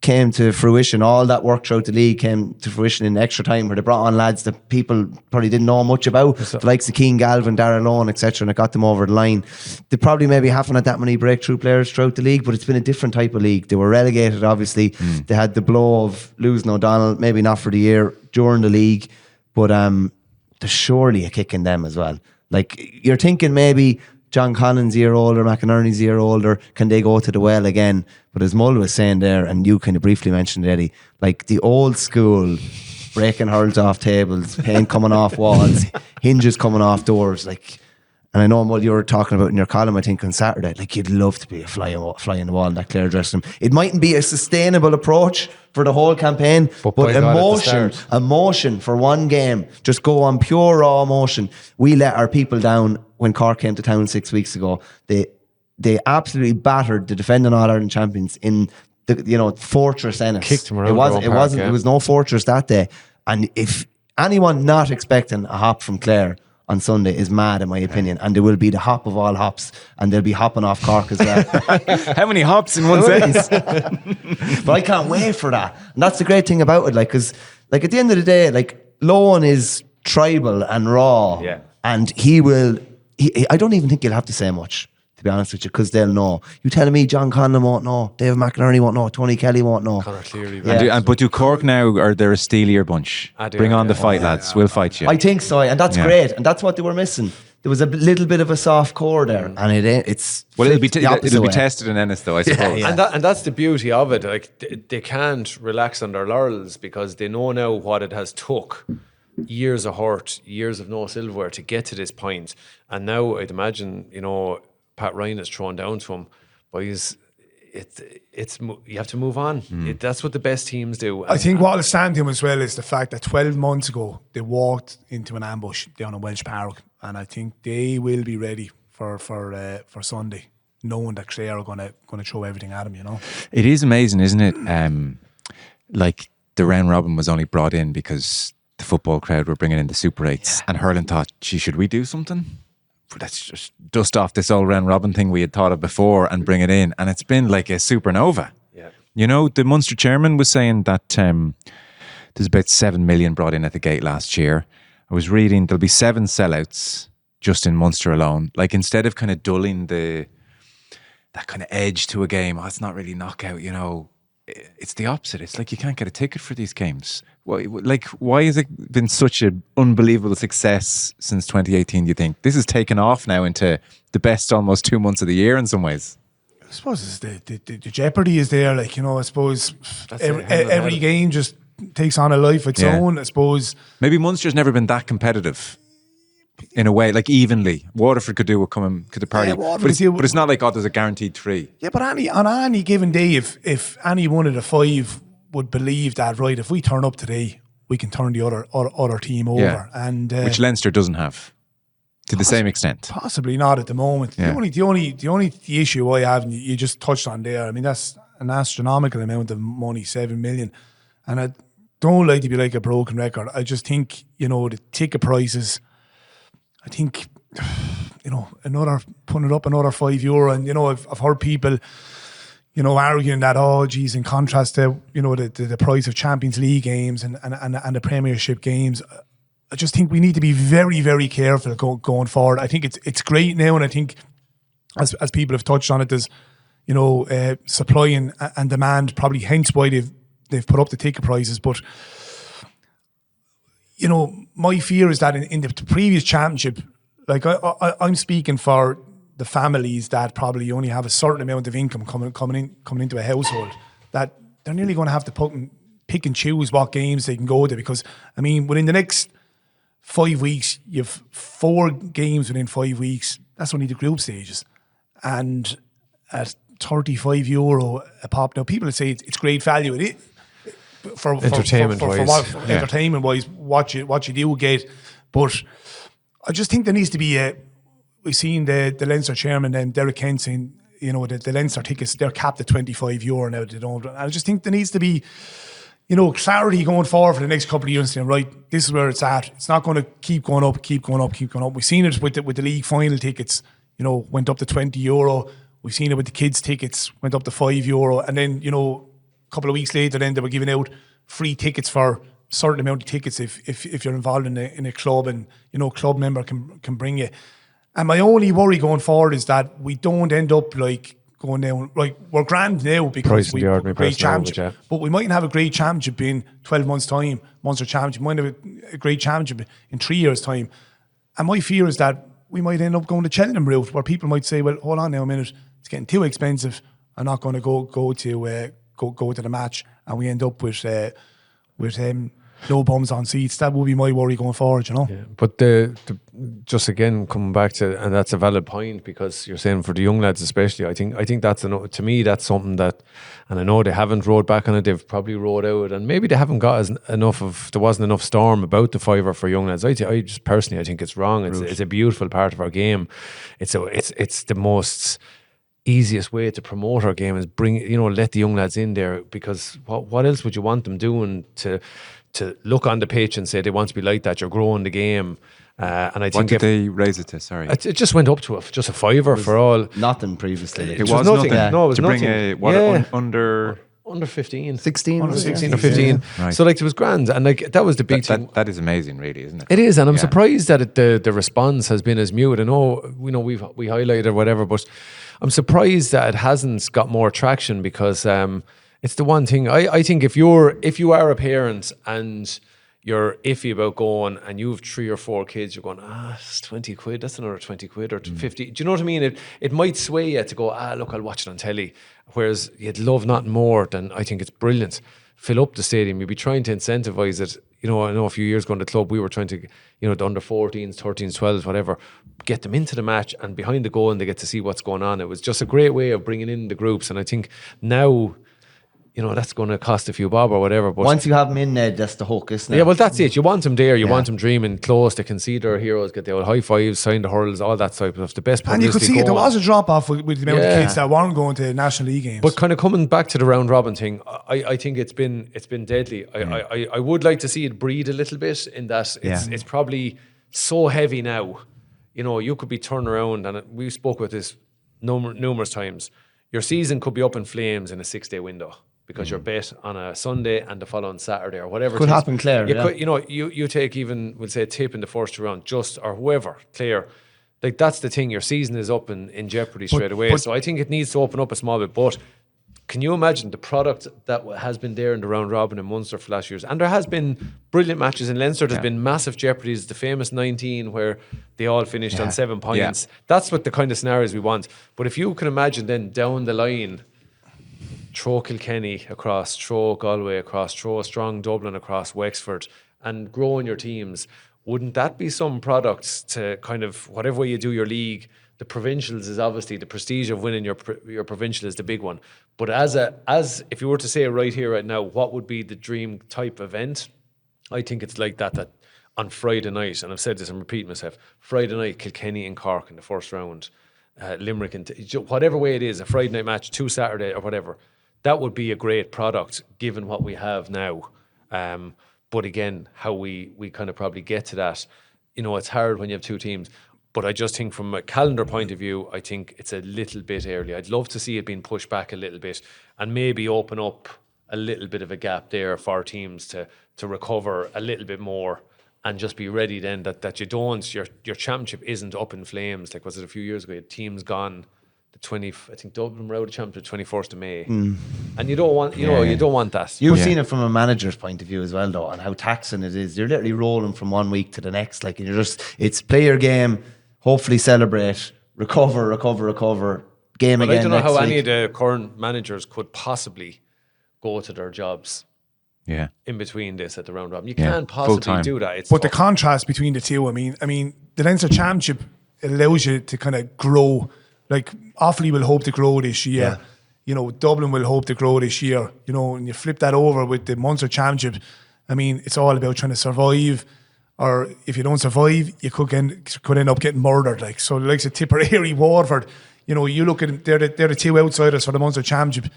came to fruition. All that work throughout the league came to fruition in extra time, where they brought on lads that people probably didn't know much about, the likes of Keane Galvin, Darragh Lohan, etc., and it got them over the line. They probably maybe haven't had that many breakthrough players throughout the league, but it's been a different type of league. They were relegated, obviously. They had the blow of losing O'Donnell, maybe not for the year, during the league, but there's surely a kick in them as well. You're thinking maybe John Collins' a year older, McInerney's a year older, can they go to the well again? But as Mull was saying there, and you kind of briefly mentioned it, Eddie, the old school breaking hurls off tables, paint coming off walls, hinges coming off doors, And I know, Mull, you were talking about in your column, I think, on Saturday, like you'd love to be a fly on the wall in that Clare dressing room. It mightn't be a sustainable approach for the whole campaign, but by God, at the start. emotion for one game, just go on pure raw emotion. We let our people down when Cork came to town 6 weeks ago. They absolutely battered the defending All-Ireland champions in the Fortress Ennis. Kicked them around It was no Fortress that day. And if anyone not expecting a hop from Clare on Sunday is mad, in my opinion, and there will be the hop of all hops, and they'll be hopping off Cork as well. How many hops in one sentence? But I can't wait for that, and that's the great thing about it. Like, because like at the end of the day, like Lohan is tribal and raw, and he will. I don't even think he'll have to say much, to be honest with you, because they'll know. You telling me John Conlon won't know, David McInerney won't know, Tony Kelly won't know. Conor Cleary. But do Cork now, are they a steelier bunch? Bring on the fight, lads. We'll fight you. I think so, and that's great, and that's what they were missing. There was a little bit of a soft core there, and it's well, it'll be way. tested in Ennis, though, I suppose. And that's the beauty of it. Like they can't relax on their laurels because they know now what it has took. Years of hurt, years of no silverware to get to this point. And now I'd imagine, Pat Ryan is thrown down to him, but you have to move on. That's what the best teams do. I think what will stand him as well is the fact that 12 months ago they walked into an ambush down in Welsh Park, and I think they will be ready for Sunday, knowing that Clare are going to throw everything at them. It is amazing, isn't it? Like the round robin was only brought in because the football crowd were bringing in the Super 8s, and Hurling thought, gee, should we do something? Let's just dust off this old round robin thing we had thought of before and bring it in. And it's been like a supernova. Yeah. The Munster chairman was saying that there's about 7 million brought in at the gate last year. I was reading there'll be 7 sellouts just in Munster alone. Like, instead of kind of dulling that kind of edge to a game, it's not really knockout, it's the opposite. It's like you can't get a ticket for these games. Why has it been such an unbelievable success since 2018, do you think? This has taken off now into the best almost 2 months of the year in some ways. I suppose it's the jeopardy is there. I suppose every game just takes on a life of its own. I suppose maybe Munster's never been that competitive in a way, like evenly. Waterford could do what come to the party, but it's not like there's a guaranteed 3. Yeah, but on any given day, if any one of the 5 would believe that, right, if we turn up today, we can turn the other team over, and which Leinster doesn't have to the same extent. Possibly not at the moment. Yeah. The only issue I have, and you just touched on there. I mean, that's an astronomical amount of money, 7 million, and I don't like to be like a broken record. I just think the ticket prices. I think, putting it up another €5, and I've heard people, arguing that, in contrast to the price of Champions League games and the Premiership games, I just think we need to be very, very careful going forward. I think it's great now, and I think as people have touched on it, there's supply and demand, probably hence why they've put up the ticket prices, but. My fear is that in the previous championship, like I'm speaking for the families that probably only have a certain amount of income coming into a household, that they're nearly going to have to pick and choose what games they can go to, because I mean, within the next 5 weeks, you've 4 games within 5 weeks. That's only the group stages, and at €35 a pop. Now, people would say it's great value. For entertainment wise, what you do get, but I just think there needs to be we've seen the Leinster chairman Derek Kent saying the Leinster tickets, they're capped at €25 now. They don't. I just think there needs to be clarity going forward for the next couple of years, saying, right, this is where it's at. It's not going to keep going up. We've seen it with the league final tickets, went up to €20. We've seen it with the kids tickets, went up to €5, and then a couple of weeks later, then they were giving out free tickets for a certain amount of tickets if you're involved in a club, and club member can bring you. And my only worry going forward is that we don't end up like going down. Like, we're grand now because we have a great championship, but we mightn't have a great championship in 12 months' time. Munster Championship, we might have a great championship in 3 years' time. And my fear is that we might end up going the Cheltenham route, where people might say, "Well, hold on now a minute, it's getting too expensive. I'm not going to go to the match," and we end up with no bums on seats. That would be my worry going forward, you know. Yeah, but just again coming back to, and that's a valid point, because you're saying for the young lads especially, I think that's to me that's something that, and I know they haven't rode back on it, they've probably rode out, and maybe they haven't got there wasn't enough storm about the fiver for young lads. I just personally I think it's wrong. It's a beautiful part of our game. It's the most easiest way to promote our game is let the young lads in there, because what else would you want them doing to look on the pitch and say they want to be like that? You're growing the game. And I think what did they raise it to? Sorry, it just went up to just a fiver for all. Nothing previously. It was nothing. Yeah. No, it was to nothing. bring under 15, 16, Under 16 or 15. Right. So it was grand, and that was the big thing. that is amazing, really, isn't it? It is, and I'm surprised that the response has been as mute. I know we highlighted or whatever, but I'm surprised that it hasn't got more traction, because it's the one thing I think if you are a parent and you're iffy about going and you have 3 or 4 kids, you're going, it's 20 quid, that's another 20 quid or 50. Do you know what I mean? It might sway you to go, look, I'll watch it on telly. Whereas you'd love nothing more than, I think it's brilliant, fill up the stadium. You'd be trying to incentivise it. I know a few years ago in the club, we were trying to, the under 14s, 13s, 12s, whatever, get them into the match and behind the goal, and they get to see what's going on. It was just a great way of bringing in the groups. And I think now, that's going to cost a few bob or whatever. But once you have them in there, that's the hook, isn't it? yeah, well, that's it. You want them there. You want them dreaming close. They can see their heroes, get the old high fives, sign the hurls, all that type of stuff. The best And you could publicity see it. There going. was a drop off with the amount of kids that weren't going to National League games. But kind of coming back to the round robin thing, I think it's been deadly. I would like to see it breathe a little bit, in that it's probably so heavy now. You could be turning around, and we spoke with this numerous times. Your season could be up in flames in a 6-day window, because you're bet on a Sunday and the following Saturday or whatever. Could happen, Claire. You take even, we'll say, a tip in the first round, or whoever, Claire. Like, that's the thing. Your season is up in jeopardy straight away. So I think it needs to open up a small bit. But can you imagine the product that has been there in the round robin in Munster for last years? And there has been brilliant matches in Leinster. There's been massive jeopardies. The famous 19 where they all finished on 7 points. Yeah. That's what the kind of scenarios we want. But if you can imagine then down the line, throw Kilkenny across, throw Galway across, throw a strong Dublin across, Wexford, and growing your teams, wouldn't that be some products to kind of, whatever way you do your league? The provincials is obviously the prestige of winning your provincial is the big one. But as if you were to say it right here, right now, what would be the dream type event? I think it's like that on Friday night, and I've said this, I'm repeating myself, Friday night, Kilkenny and Cork in the first round, Limerick, and whatever way it is, a Friday night match, 2 Saturday or whatever. That would be a great product, given what we have now. But again, how we kind of probably get to that, it's hard when you have 2 teams. But I just think from a calendar point of view, I think it's a little bit early. I'd love to see it being pushed back a little bit and maybe open up a little bit of a gap there for teams to recover a little bit more and just be ready then that you don't, your championship isn't up in flames. Like, was it a few years ago, teams gone I think Dublin were out of championship 21st of May. And you don't want, you don't want that. You've seen it from a manager's point of view as well, though, and how taxing it is. You're literally rolling from one week to the next. Like, it's play your game, hopefully celebrate, recover, game again. I don't know next how week. any of the current managers could possibly go to their jobs in between this at the round robin. You can't possibly do that. But the contrast between the two, I mean, the Leinster Championship, it allows you to kind of grow. Like, Offaly will hope to grow this year. Dublin will hope to grow this year. And you flip that over with the Munster Championship. I mean, it's all about trying to survive. Or if you don't survive, you could end up getting murdered. Like, so, like Tipperary, Waterford. You look at they're the 2 outsiders for the Munster Championship.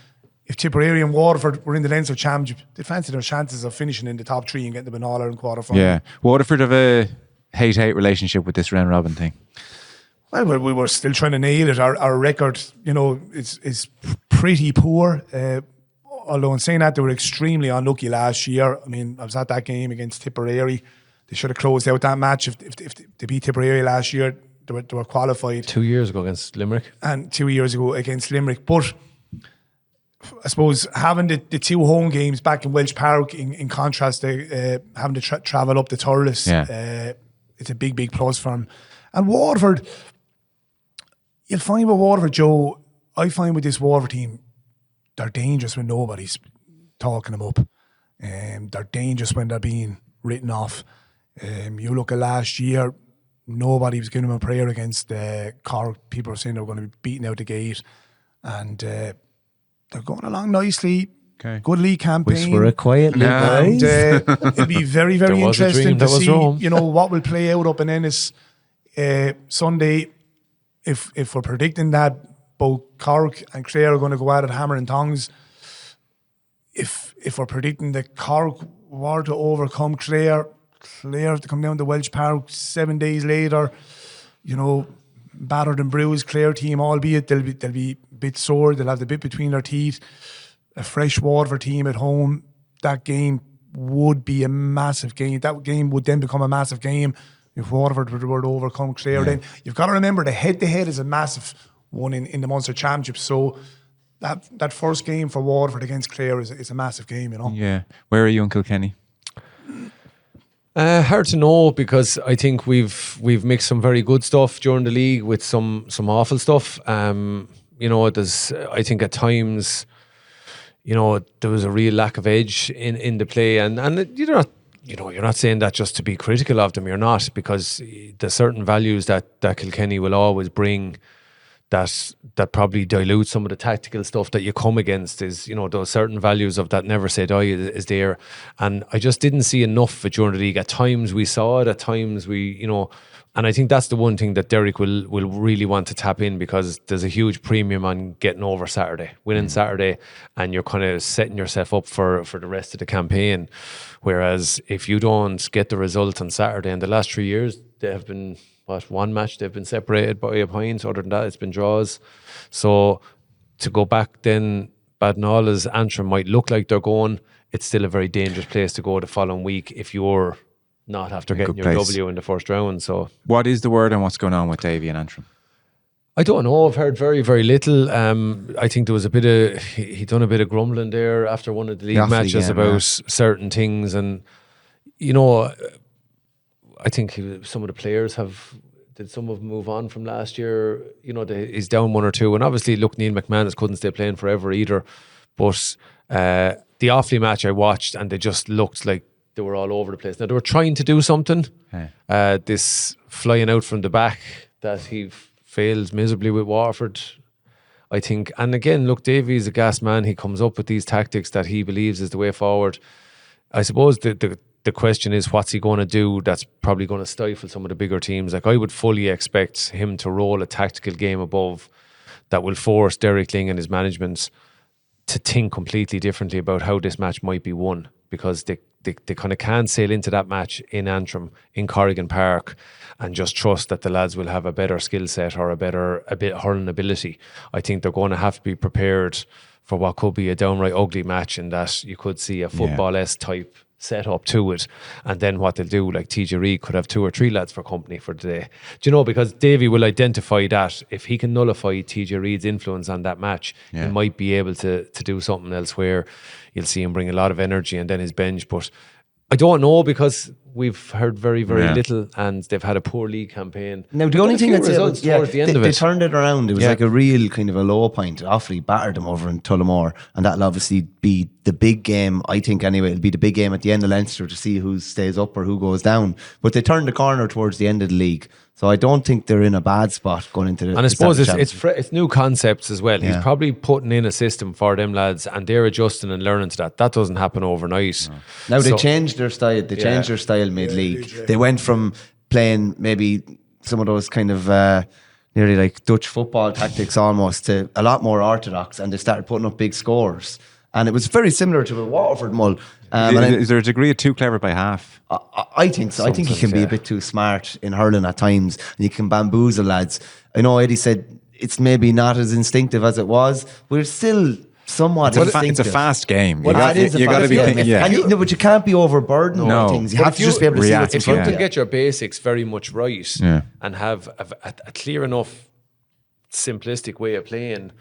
If Tipperary and Waterford were in the Leinster Championship, they fancy their chances of finishing in the top 3 and getting them an All-Ireland quarter-final. Yeah, Waterford have a hate-hate relationship with this round robin thing. Well, we were still trying to nail it. Our record, is pretty poor. Although in saying that, they were extremely unlucky last year. I mean, I was at that game against Tipperary. They should have closed out that match. If they beat Tipperary last year, they were qualified. 2 years ago against Limerick. And 2 years ago against Limerick. But I suppose having the 2 home games back in Welsh Park, in contrast to having to travel up the Thurles, it's a big, big plus for them. And Waterford, you'll find with Waterford, Joe, I find with this Waterford team, they're dangerous when nobody's talking them up. They're dangerous when they're being written off. You look at last year, nobody was giving them a prayer against Cork. People were saying they were going to be beaten out the gate. And they're going along nicely. Okay. Good league campaign. Whisper it quietly, And boys. it'll be very, very There was a interesting dream, to there was see, Rome. what will play out up in Ennis Sunday. If we're predicting that both Cork and Clare are going to go at it hammer and tongs, if we're predicting that Cork were to overcome Clare have to come down to Welsh Park 7 days later, battered and bruised Clare team, albeit they'll be a bit sore, they'll have the bit between their teeth. A fresh Waterford team at home, that game would be a massive game. That game would then become a massive game if Waterford were to overcome Clare. Then you've got to remember the head-to-head is a massive one in the Munster Championship. So that first game for Waterford against Clare is a massive game, Yeah. Where are you in Kilkenny? Hard to know, because I think we've mixed some very good stuff during the league with some awful stuff. There's, I think at times, there was a real lack of edge in the play, and you're not saying that just to be critical of them. You're not, because there's certain values that Kilkenny will always bring that probably dilute some of the tactical stuff that you come against. Is those certain values of that never say die is there, and I just didn't see enough of it during the league. At times we saw it, at times we and I think that's the one thing that Derek will really want to tap in, because there's a huge premium on getting over Saturday, winning Saturday, and you're kind of setting yourself up for the rest of the campaign. Whereas if you don't get the result on Saturday, in the last 3 years, they have been, one match they've been separated by a point. Other than that, it's been draws. So to go back then, bad and all as Antrim might look like they're going, it's still a very dangerous place to go the following week if you're not after getting your place. W in the first round. So What is the word and what's going on with Davy and Antrim? I don't know. I've heard very, very little. I think there was a bit of, he done a bit of grumbling there after one of the league matches about certain things. And, I think some of the players did some of them move on from last year? He's down one or two. And obviously, look, Neil McManus couldn't stay playing forever either. But the Offaly match I watched, and they just looked like they were all over the place. Now, they were trying to do something. This flying out from the back that he failed miserably with Waterford, I think. And again, look, Davy's a gas man. He comes up with these tactics that he believes is the way forward. I suppose the question is, what's he going to do that's probably going to stifle some of the bigger teams? Like, I would fully expect him to roll a tactical game above that will force Derek Ling and his management to think completely differently about how this match might be won, because they kind of can't sail into that match in Antrim, in Corrigan Park, and just trust that the lads will have a better skill set or a bit hurling ability. I think they're going to have to be prepared for what could be a downright ugly match, in that you could see a football-esque type set up to it. And then what they'll do, like TJ Reid could have 2 or 3 lads for company for the day. Do you know, because Davy will identify that if he can nullify TJ Reid's influence on that match, he might be able to do something else where you'll see him bring a lot of energy and then his bench. But I don't know, because we've heard very, very little, and they've had a poor league campaign. Now, the only thing that's towards the end of they it. turned it around. It was like a real kind of a low point. Offaly battered them over in Tullamore, and that'll obviously be the big game. I think anyway, it'll be the big game at the end of Leinster to see who stays up or who goes down. But they turned the corner towards the end of the league, so I don't think they're in a bad spot going into the. And I suppose it's new concepts as well. He's probably putting in a system for them lads, and they're adjusting and learning to that. That doesn't happen overnight. Now they changed their style. They changed their style mid-league. They went from playing maybe some of those kind of nearly like Dutch football tactics almost to a lot more orthodox, and they started putting up big scores. And it was very similar to the Waterford Mull. Is there a degree of too clever by half? I think so. I think he can be a bit too smart in hurling at times, and you can bamboozle lads. I know Eddie said it's maybe not as instinctive as it was. We're still somewhat instinctive. It's a fast game. Well, it is a fast game. But you can't be overburdened with things. You have to just be able to see what's in front of you. If you can get your basics very much right and have a clear enough simplistic way of playing,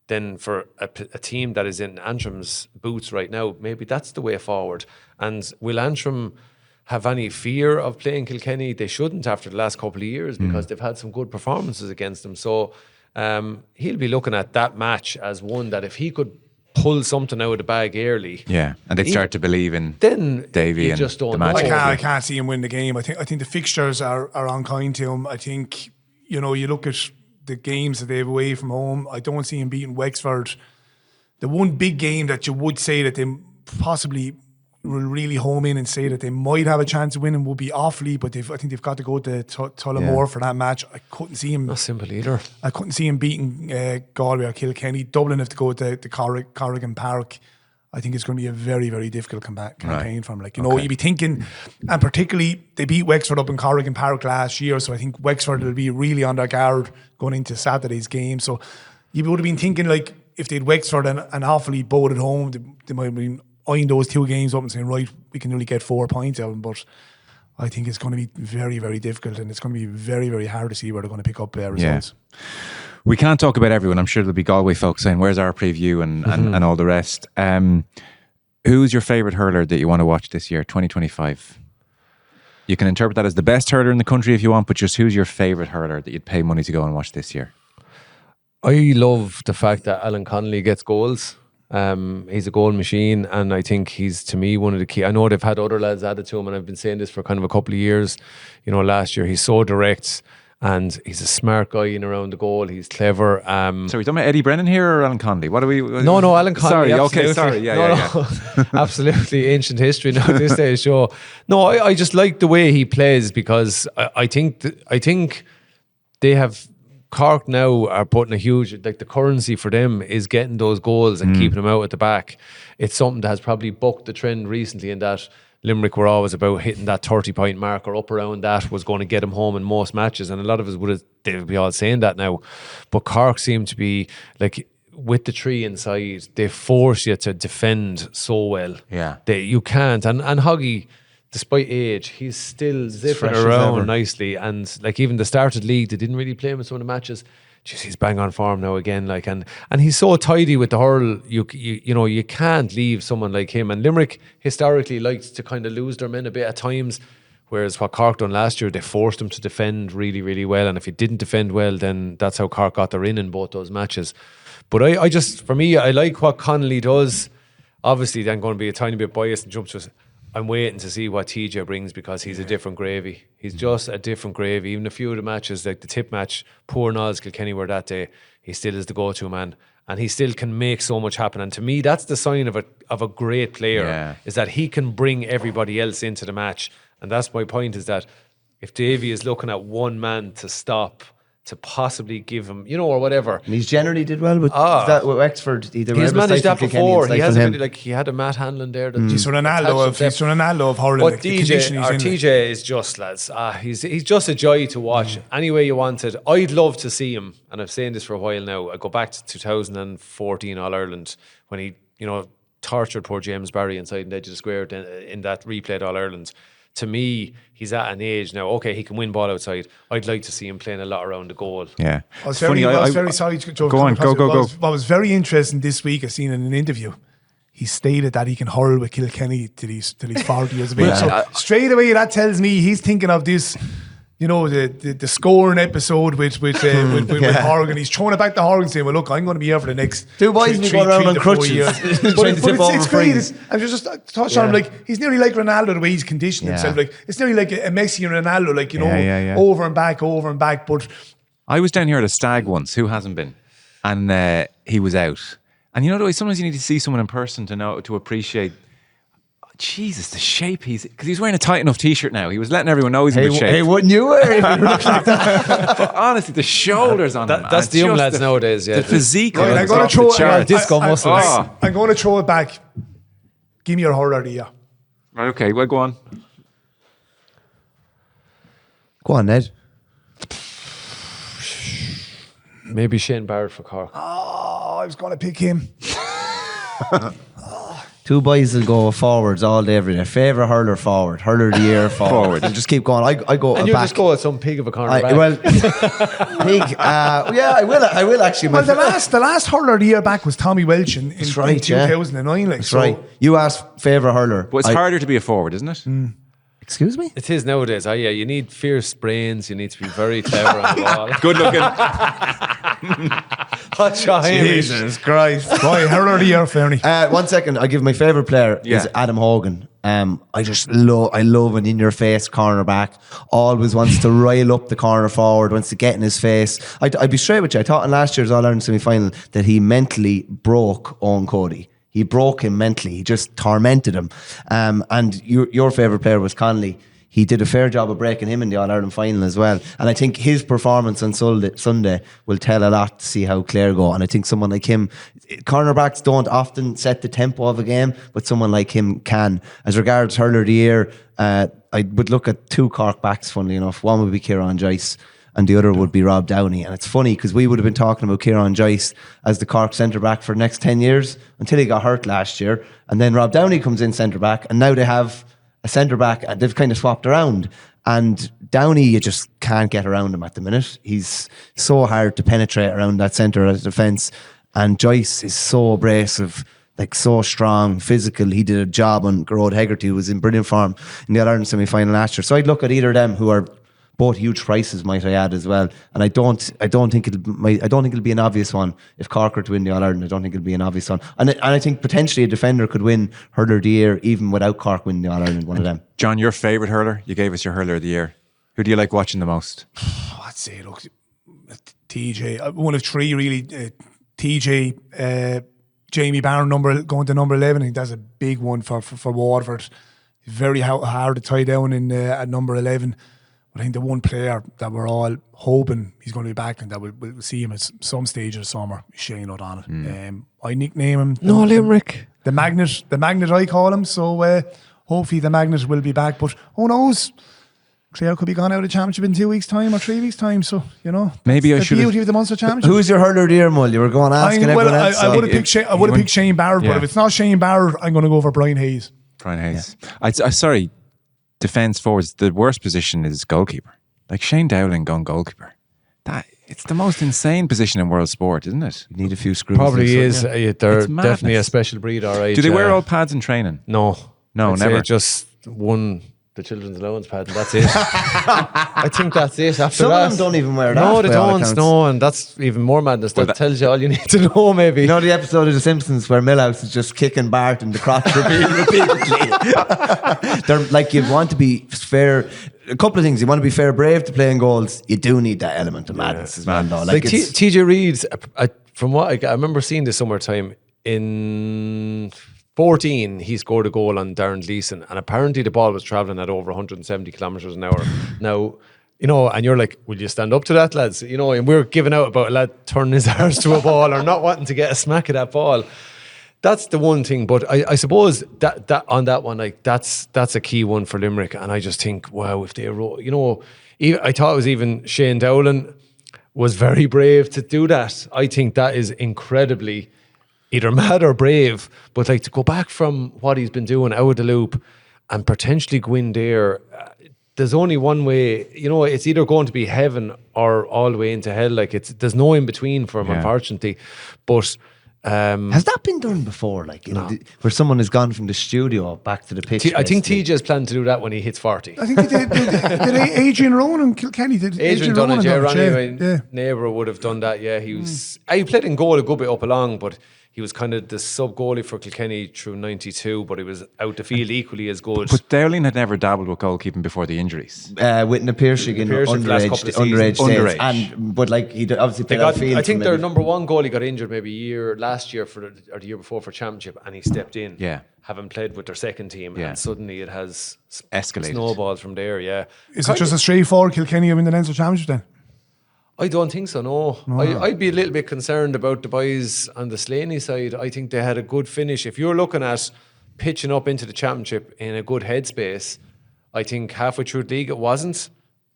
then for a team that is in Antrim's boots right now, maybe that's the way forward. And will Antrim have any fear of playing Kilkenny? They shouldn't, after the last couple of years, because they've had some good performances against them. So he'll be looking at that match as one that if he could pull something out of the bag early. Yeah, and they'd start to believe in Then Davy you and just don't the know. magic. I can't see him win the game. I think the fixtures are unkind to him. I think, you look at the games that they have away from home. I don't see him beating Wexford. The one big game that you would say that they possibly will really home in and say that they might have a chance of winning would be Offaly, but I think they've got to go to Tullamore for that match. I couldn't see him. Not simple either. I couldn't see him beating Galway or Kilkenny. Dublin have to go to Corrigan Park. I think it's going to be a very, very difficult campaign for him. You'd be thinking, and particularly they beat Wexford up in Corrigan Park last year, so I think Wexford will be really on their guard going into Saturday's game. So you would have been thinking, like, if they'd Wexford and Offaly both at home, they might have been eyeing those two games up and saying, right, we can only get 4 points out of them. But I think it's going to be very, very difficult, and it's going to be very, very hard to see where they're going to pick up results. Yeah. We can't talk about everyone. I'm sure there'll be Galway folks saying, where's our preview and all the rest. Who's your favourite hurler that you want to watch this year, 2025? You can interpret that as the best hurler in the country if you want, but just who's your favourite hurler that you'd pay money to go and watch this year? I love the fact that Alan Connolly gets goals. He's a goal machine, and I think he's, to me, one of the key. I know they've had other lads added to him, and I've been saying this for kind of a couple of years. Last year he's so direct, and he's a smart guy in around the goal. He's clever. So are we talking about Eddie Brennan here or Alan Connolly? What are we? No, Alan Connolly. Sorry, absolutely. okay, sorry. Yeah. Absolutely ancient history now at this day's show. No, I just like the way he plays, because I think they have. Cork now are putting a huge, the currency for them is getting those goals and keeping them out at the back. It's something that has probably bucked the trend recently, in that Limerick were always about hitting that 30-point mark or up around that was going to get them home in most matches, and a lot of us they'd be all saying that now. But Cork seem to be, like, with the tree inside, they force you to defend so well. Yeah. You can't. And Hoggy, despite age, he's still zipping around nicely. And like, even the start of the league, they didn't really play him in some of the matches. Jeez, he's bang on form now again. Like, and he's so tidy with the hurl. You can't leave someone like him. And Limerick historically likes to kind of lose their men a bit at times. Whereas what Cork done last year, they forced them to defend really, really well. And if you didn't defend well, then that's how Cork got their in both those matches. But I just, for me, I like what Connolly does. Obviously, then going to be a tiny bit biased and jump to us. I'm waiting to see what TJ brings, because he's a different gravy. He's just a different gravy. Even a few of the matches, like the tip match, poor Noz Kilkenny were that day, he still is the go-to man. And he still can make so much happen. And to me, that's the sign of a great player, is that he can bring everybody else into the match. And that's my point, is that if Davy is looking at one man to stop, to possibly give him, or whatever. And he's generally did well with Wexford. He's managed that before. He has he had a Matt Hanlon there. He's Ronaldo of hurling. But TJ is just, lads. He's just a joy to watch. Any way you want it. I'd love to see him, and I've saying this for a while now. I go back to 2014 All Ireland, when he, tortured poor James Barry inside the edge of the square in that replayed All Ireland. To me, he's at an age now, okay, he can win ball outside. I'd like to see him playing a lot around the goal. Yeah. I was very sorry, Joe. Go on, go. What was very interesting this week, I seen in an interview, he stated that he can hurl with Kilkenny till he's 40 years of age. So straight away, that tells me he's thinking of this, the scoring episode with Horgan. He's throwing it back to Horgan, saying, well, look, I'm going to be here for the next two boys will go around on crutches. But it's great. And just touch on him, like, he's nearly like Ronaldo, the way he's conditioned himself. Like, it's nearly like a Messi and Ronaldo, like, over and back. But I was down here at a stag once. Who hasn't been? And he was out. And the way sometimes you need to see someone in person to appreciate. Jesus, the shape because he's wearing a tight enough t-shirt now. He was letting everyone know he's in good shape. Hey, wouldn't you wear it if you look like that? But honestly, the shoulders on him. That's the young lads nowadays, yeah. The physique. Right, I'm going to throw it. Disco muscles. I'm going to throw it back. Give me your hurler of the year. Right, okay, well, go on. Go on, Ned. Maybe Shane Barrett for Cork. Oh, I was going to pick him. Two boys will go forwards all day, every day. Favourite hurler forward, hurler of the year forward. And just keep going. I go and you back. Just go at some pig of a corner back. Well, pig. I will actually. Well, the last hurler of the year back was Tommy Welch in 2009. That's right. You asked favourite hurler. But it's harder to be a forward, isn't it? Excuse me? It is nowadays. You need fierce brains. You need to be very clever on the ball. Good looking. Hot shot, Hamish. Jesus Christ. Boy, hurler of the year, Fernie. 1 second, I give my favourite player is Adam Hogan. I just love an in-your-face cornerback. Always wants to rile up the corner forward, wants to get in his face. I'd be straight with you. I thought in last year's All-Ireland semi-final that he mentally broke Owen Cody. He broke him mentally. He just tormented him. And your favourite player was Connolly. He did a fair job of breaking him in the All-Ireland final as well. And I think his performance on Sunday will tell a lot to see how Clare go. And I think someone like him, cornerbacks don't often set the tempo of a game, but someone like him can. As regards hurler of the year, I would look at 2 Cork backs, funnily enough. One would be Kieran Joyce and the other would be Rob Downey. And it's funny because we would have been talking about Kieran Joyce as the Cork centre-back for the next 10 years until he got hurt last year. And then Rob Downey comes in centre-back and now they have a centre-back, and they've kind of swapped around. And Downey, you just can't get around him at the minute. He's so hard to penetrate around that centre of defence. And Joyce is so abrasive, like so strong, physical. He did a job on Gerard Hegarty, who was in brilliant form in the All-Ireland semi-final last year. So I'd look at either of them, who are both huge prices, might I add, as well. And I don't think it'll be an obvious one if Cork were to win the All-Ireland. I don't think it'll be an obvious one. And I think potentially a defender could win hurler of the year even without Cork winning the All-Ireland. One of them. John, your favourite hurler? You gave us your hurler of the year. Who do you like watching the most? I'd say, look, TJ. One of 3 really. TJ, Jamie Barron going to number 11. I think that's a big one for Waterford. Very hard to tie down in at number 11. I think the one player that we're all hoping he's going to be back and that we'll see him at some stage of the summer is Shane O'Donnell. I nickname him Limerick. The Magnet I call him. So hopefully the Magnet will be back. But who knows? Clare could be gone out of the championship in 2 weeks' time or 3 weeks' time. So, maybe I should. The beauty of the Munster Championship. Who's your hurler of the year, Mull? You were going asking everyone else. I would have picked Shane Barrett, but if it's not Shane Barrett, I'm going to go for Brian Hayes. Brian Hayes. Yeah. Sorry. Defence forwards, the worst position is goalkeeper. Like Shane Dowling going goalkeeper. It's the most insane position in world sport, isn't it? You need a few screws. Probably is. Yeah. They're definitely a special breed, all right. Do they wear all pads in training? No, I'd never. Just the children's allowance pad, and that's it. I think that's it. After Some that, of them don't even wear that. No, they don't. No, and that's even more madness. That tells you all you need to know, maybe. You know the episode of The Simpsons where Milhouse is just kicking Bart in the crotch repeatedly. They're like, you want to be fair. A couple of things. You want to be fair, brave to playing goals. You do need that element of madness as well, though. Like TJ Reid, from what I remember seeing this summertime in 14, he scored a goal on Darren Gleeson, and apparently the ball was travelling at over 170 kilometres an hour. Now, and you're like, will you stand up to that, lads? And we're giving out about a lad turning his arse to a ball or not wanting to get a smack at that ball. That's the one thing, but I suppose that on that one, like that's a key one for Limerick, and I just think, wow, if they, I thought it was even Shane Dowling was very brave to do that. I think that is incredibly either mad or brave, but like to go back from what he's been doing out of the loop and potentially go in there. There's only one way, it's either going to be heaven or all the way into hell. Like there's no in between for him, unfortunately. But has that been done before? Like where someone has gone from the studio back to the pitch? I think TJ's planning to do that when he hits 40. I think did Adrian Rowan and Kilkenny did. Adrian done it. Yeah, Ronnie, my neighbour would have done that. Yeah, he was. He played in goal a good bit up along, but he was kind of the sub goalie for Kilkenny through 92, but he was out the field equally as good. But Dowling had never dabbled with goalkeeping before the injuries. With Napiershig in underage days. But like he obviously played outfield. I think their number one goalie got injured maybe last year or the year before for Championship, and he stepped in. Yeah. Having played with their second team, and suddenly it has escalated, snowballed from there. Yeah. Is it just a straightforward Kilkenny win the Leinster Championship then? I don't think so, no. I'd be a little bit concerned about the boys on the Slaney side. I think they had a good finish. If you're looking at pitching up into the championship in a good headspace, I think halfway through the league it wasn't.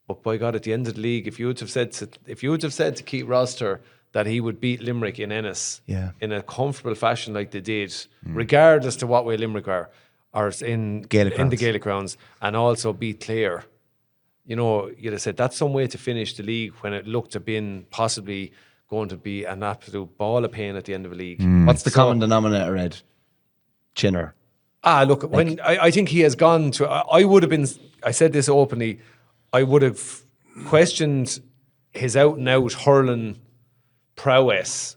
But by God, at the end of the league, if you would have said to Keith Roster that he would beat Limerick in Ennis in a comfortable fashion like they did, regardless to what way Limerick are, or in the Gaelic rounds, and also beat Clare, you'd have said that's some way to finish the league when it looked to been possibly going to be an absolute ball of pain at the end of a league. What's the common denominator, Ed? Chinner. Look, when I think he has gone to, I would have been, I said this openly, I would have questioned his out and out hurling prowess,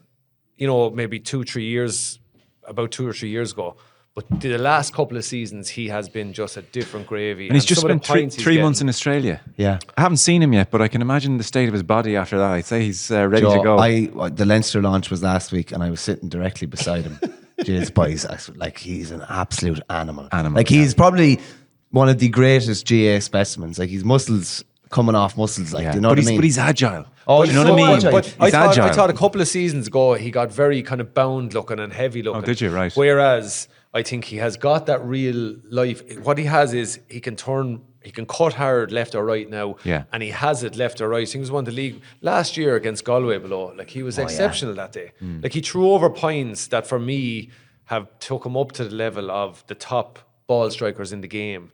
maybe 2-3 years, about 2 or 3 years ago. But the last couple of seasons, he has been just a different gravy. And he's just spent three months in Australia. Yeah. I haven't seen him yet, but I can imagine the state of his body after that. I'd say he's ready to go. The Leinster launch was last week, and I was sitting directly beside him. Jeez, boys, like he's an absolute animal. Like he's probably one of the greatest GA specimens. Like he's muscles coming off muscles. Like, do you know what I mean? But he's agile. Oh, you know what I mean? But I thought a couple of seasons ago he got very kind of bound looking and heavy looking. Oh, did you? Right. Whereas I think he has got that real life. What he has is he can cut hard left or right now. Yeah. And he has it left or right. He was won the league last year against Galway below. Like he was exceptional that day. Like he threw over points that for me have took him up to the level of the top ball strikers in the game,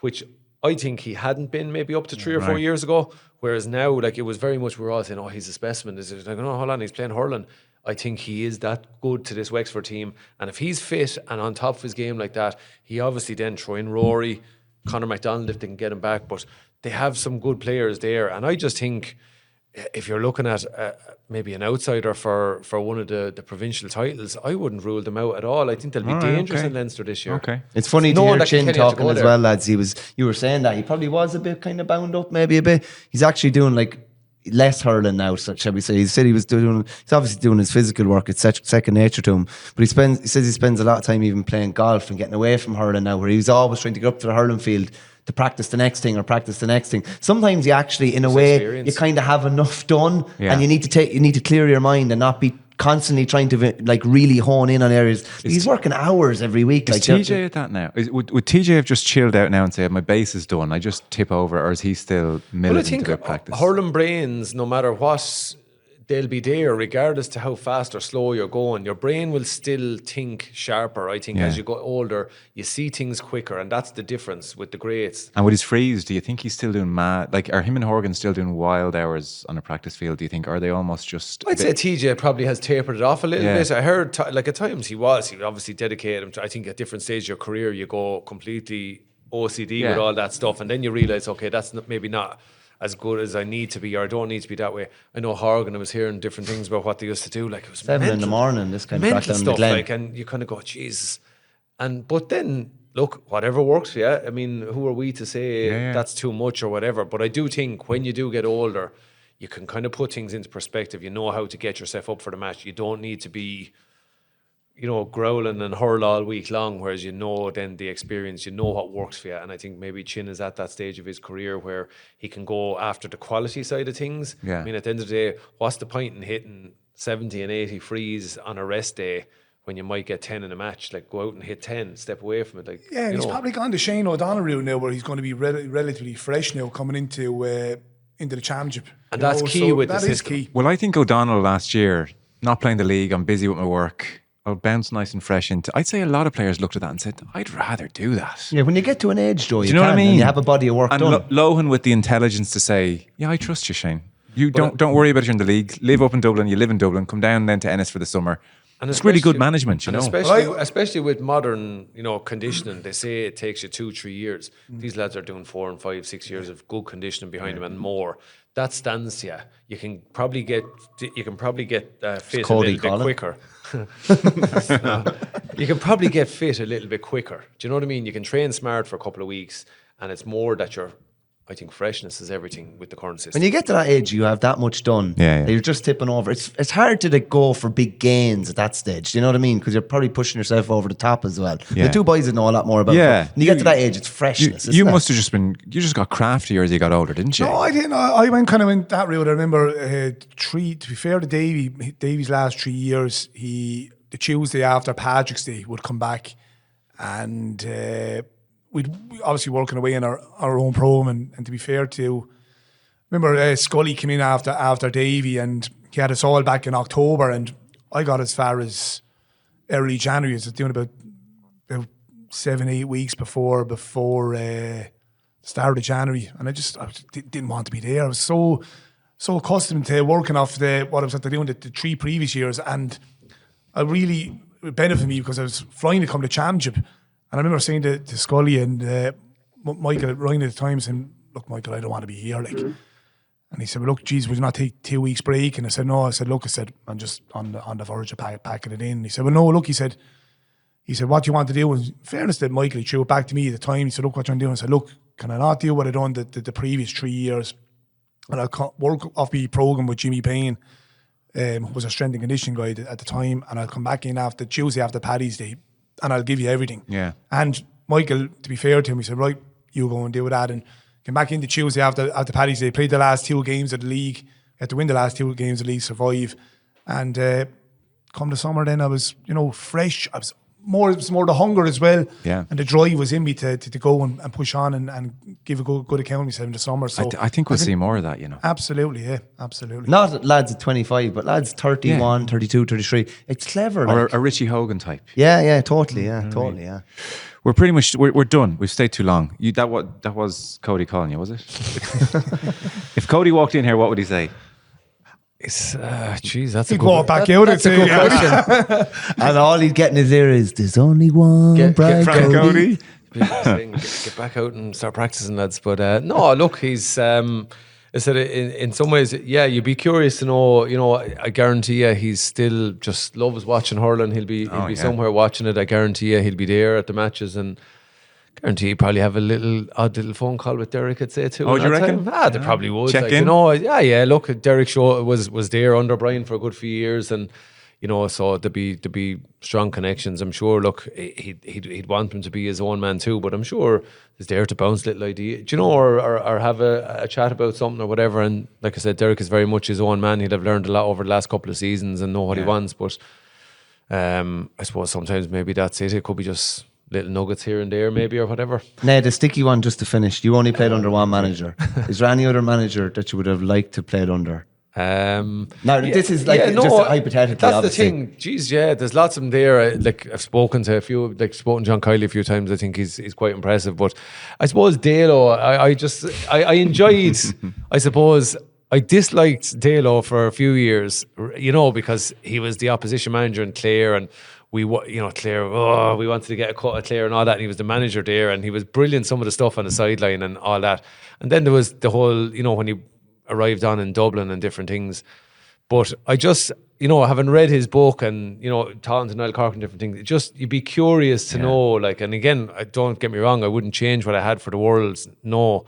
which I think he hadn't been maybe up to 3 or 4 years ago. Whereas now, like it was very much, we were all saying, oh, he's a specimen. It's like, no, hold on, he's playing hurling. I think he is that good to this Wexford team. And if he's fit and on top of his game like that, he obviously then throw in Rory, Conor McDonald if they can get him back. But they have some good players there. And I just think if you're looking at maybe an outsider for one of the provincial titles, I wouldn't rule them out at all. I think they'll be dangerous in Leinster this year. Okay. It's funny to hear Chin talking as well, lads. You were saying that he probably was a bit kind of bound up, maybe a bit. He's actually doing like less hurling now, shall we say. He said he's obviously doing his physical work. It's second nature to him. But he says he spends a lot of time even playing golf and getting away from hurling now, where he was always trying to get up to the hurling field to practice the next thing. Sometimes you actually, in a way, you kind of have enough done, and you need to clear your mind and not be constantly trying to like really hone in on areas. He's working hours every week. Is TJ at that now? Would TJ have just chilled out now and say, my base is done, I just tip over, or is he still militant about practice? Hurling brains, no matter what, they'll be there regardless to how fast or slow you're going. Your brain will still think sharper, I think, as you go older. You see things quicker, and that's the difference with the greats. And with his freeze, do you think he's still doing mad? Like, are him and Horgan still doing wild hours on a practice field, do you think? Or are they almost just... I'd say TJ probably has tapered it off a little bit. I heard, like, at times he obviously dedicated him to, I think at different stages of your career, you go completely OCD with all that stuff, and then you realise, okay, that's maybe not as good as I need to be, or I don't need to be that way. I know Horgan, I was hearing different things about what they used to do. Like it was 7 in the morning, this kind of mental stuff. Like, and you kind of go, Jesus. But then, look, whatever works for you. I mean, who are we to say that's too much or whatever? But I do think when you do get older, you can kind of put things into perspective. You know how to get yourself up for the match. You don't need to be, growling and hurl all week long, whereas then the experience, what works for you. And I think maybe Chin is at that stage of his career where he can go after the quality side of things. Yeah. I mean, at the end of the day, what's the point in hitting 70 and 80 frees on a rest day when you might get 10 in a match? Like, go out and hit 10, step away from it. Like, he's probably gone to Shane O'Donnell route now, where he's going to be relatively fresh now coming into the championship. And that's key with the system. Key. Well, I think O'Donnell last year, not playing the league, I'm busy with my work, I'll bounce nice and fresh into... I'd say a lot of players looked at that and said, I'd rather do that. Yeah, when you get to an age, Joe, you know what I mean? And you have a body of work and done. Lohan with the intelligence to say, I trust you, Shane. You don't worry about it in the league. Live up in Dublin, you live in Dublin, come down then to Ennis for the summer. And it's really good management, you know. Especially with modern, conditioning, they say it takes you 2-3 years. These lads are doing 4 and 5, 6 years of good conditioning behind them and more. That stands to you. You can probably get fit a little bit quicker. You can probably get fit a little bit quicker. Do you know what I mean? You can train smart for a couple of weeks, and it's more that I think freshness is everything with the current system. When you get to that age, you have that much done. Yeah. You're just tipping over. It's hard to go for big gains at that stage. Do you know what I mean? Because you're probably pushing yourself over the top as well. Yeah. The two boys that know a lot more about it. When you get to that age, it's freshness. You must have you just got craftier as you got older, didn't you? No, I didn't. I went that route. I remember to be fair to Davy's last 3 years, the Tuesday after Patrick's Day would come back, and we'd obviously working away in our own program, and to be fair to, remember Scully came in after Davy, and he had us all back in October, and I got as far as early January. I was doing about 7-8 weeks before the start of January, and I didn't want to be there. I was so accustomed to working off what I was doing the 3 previous years, and I really it benefited me because I was flying to come to championship. And I remember saying to Scully and Michael at Ryan at the time, saying, look, Michael, I don't want to be here. And he said, well, look, geez, would you not take 2 weeks break? And I said, no. I said, look, I'm just on the verge of packing it in. And he said, well, no, look, he said, what do you want to do? And in fairness to Michael, he threw it back to me at the time. He said, look, what you want to do? And I said, look, can I not do what I done the previous 3 years? And I'll work off my programme with Jimmy Payne, who was a strength and conditioning guy at the time. And I'll come back in after Tuesday after Paddy's Day, and I'll give you everything. Yeah. And Michael, to be fair to him, he said, right, you go and do that. And came back into Tuesday after Paddy's Day, played the last 2 games of the league, had to win the last 2 games of the league, survive. And come the summer then, I was, fresh. It was more the hunger as well. Yeah. And the drive was in me to go and push on and give a good account of myself in the summer. So I think we'll see more of that, Absolutely, yeah, absolutely. Not lads at 25, but lads 31, 32, 33. It's clever. Or Like. a Richie Hogan type. Yeah, totally. Yeah, totally. Yeah. We're pretty much we're done. We've stayed too long. That was Cody calling you, was it? If Cody walked in here, what would he say? It's that's He'd walk back out and say, And all he'd get in his ear is, "There's only one Brad Frank Cody." Get back out and start practicing, lads. But no, look, he's. I said in some ways, yeah, you'd be curious to know. I guarantee you, he's still just loves watching hurling. He'll be somewhere watching it. I guarantee you, he'll be there at the matches, and guarantee he'd probably have a odd little phone call with Derek. I'd say too. Oh, do you reckon? They probably would. Check in. Yeah. Look, Derek Shaw was there under Brian for a good few years, and so there'd be strong connections. I'm sure. Look, he'd want him to be his own man too, but I'm sure he's there to bounce little idea, or have a chat about something or whatever. And like I said, Derek is very much his own man. He'd have learned a lot over the last couple of seasons and know what he wants. But I suppose sometimes maybe that's it. It could be just little nuggets here and there, maybe, or whatever. Ned, a sticky one just to finish. You only played under one manager. Is there any other manager that you would have liked to play under? This is just hypothetically. That's obviously. the thing. Jeez, yeah, there's lots of them there. I've spoken to a few, spoken to John Kiley a few times. I think he's quite impressive. But I suppose Dalo, I enjoyed. I suppose I disliked Dalo for a few years, because he was the opposition manager in Clare, and Clare, we wanted to get a cut at Clare and all that, and he was the manager there, and he was brilliant, some of the stuff on the sideline and all that. And then there was the whole, when he arrived on in Dublin and different things. But I just, having read his book and, talking to Niall Cork and different things, you'd be curious to know, and again, don't get me wrong, I wouldn't change what I had for the Worlds, no.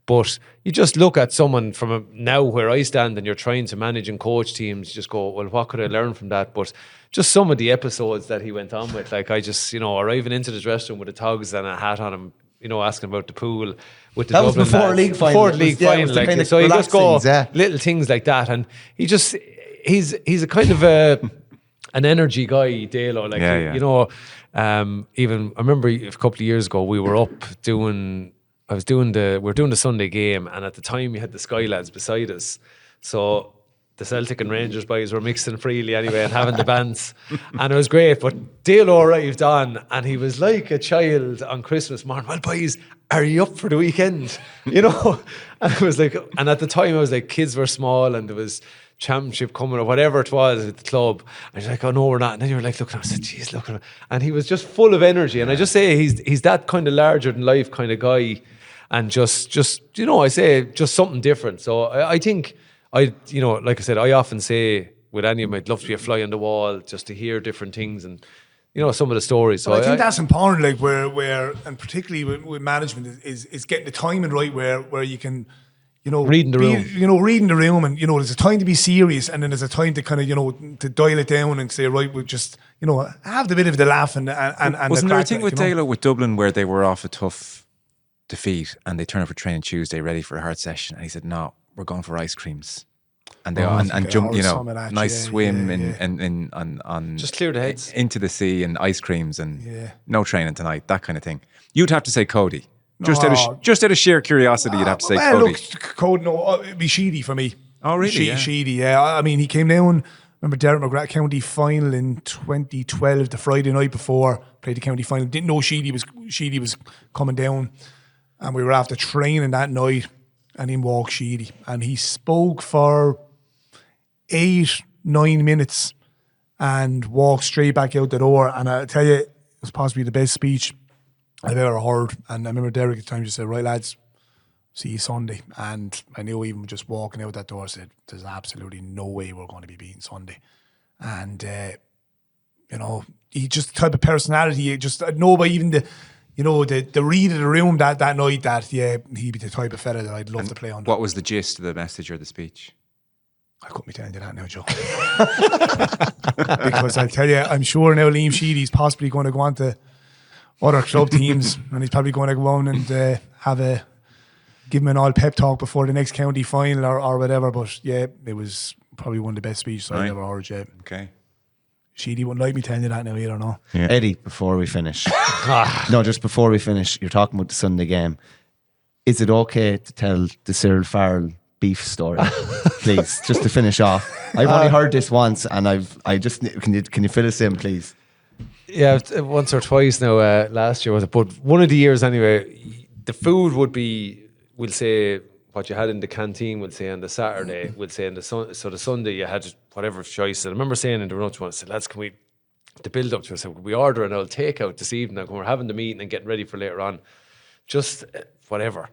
But you just look at someone from now where I stand, and you're trying to manage and coach teams, you just go, well, what could I learn from that? But just some of the episodes that he went on with, I just, arriving into the dressing room with the togs and a hat on him, asking about the pool with the Dublin was before lads. league final. Before the league final, so you just go little things like that, and he's a kind of an energy guy, Dalo. Even I remember a couple of years ago we were up doing. We were doing the Sunday game, and at the time we had the Sky lads beside us, so the Celtic and Rangers boys were mixing freely anyway and having the bands, and it was great. But Dalo arrived on, and he was like a child on Christmas morning. Well, boys, are you up for the weekend? And it was like, and at the time I was like, kids were small, and there was championship coming or whatever it was at the club, and you're like, oh no, we're not. And then you were like looking at him, I said, geez, look at him, and he was just full of energy. And I just say he's that kind of larger than life kind of guy. And just I say just something different. So I think like I said, I often say with any of them, I'd love to be a fly on the wall just to hear different things and some of the stories. So I think that's important. Like where and particularly with management is getting the timing right where you can. Reading the room. Reading the room, and there's a time to be serious, and then there's a time to kind of to dial it down and say, right, we'll just have the bit of the laugh and wasn't there a thing with Dalo with Dublin where they were off a tough defeat and they turn up for training Tuesday ready for a hard session, and he said, no, we're going for ice creams, and they and jump, nice swim on just clear the heads into the sea and ice creams and no training tonight, that kind of thing. You'd have to say Cody. Just out of sheer curiosity, you'd have to say Cody. Look, Cody, no, it'd be Sheedy for me. Oh, really? Sheedy, yeah. I mean, he came down. Remember Derek McGrath County final in 2012, the Friday night before, played the county final. Didn't know Sheedy was coming down, and we were after training that night, and in walked Sheedy, and he spoke for 8-9 minutes, and walked straight back out the door. And I tell you, it was possibly the best speech I've ever heard. And I remember Derek at the time just said, right lads, see you Sunday. And I knew even just walking out that door, I said, there's absolutely no way we're going to be beating Sunday. And, you know, he just the type of personality, you just know by even the read of the room that night that, yeah, he'd be the type of fella that I'd love to play under. What was the gist of the message or the speech? I couldn't be telling you that now, Joe. Because I'll tell you, I'm sure now Liam Sheedy's possibly going to go on to other club teams and he's probably going to go on and give him an all pep talk before the next county final or whatever. But yeah, it was probably one of the best speeches I've ever heard, yeah. Okay. Sheedy wouldn't like me telling you that now either, no. Yeah. Eddie, before we finish. No, just before we finish, you're talking about the Sunday game. Is it okay to tell the Cyril Farrell beef story, please, just to finish off? I've only heard this once, and I just can you fill us in, please? Yeah, once or twice now. Last year was it, but one of the years anyway. The food would be, we'll say, what you had in the canteen. We'll say on the Saturday. We'll say on the the Sunday you had whatever choice. And I remember saying in the lunch once, I said, lads, can we, the build up to it, I said, we order an old takeout this evening when we're having the meeting and getting ready for later on, just whatever.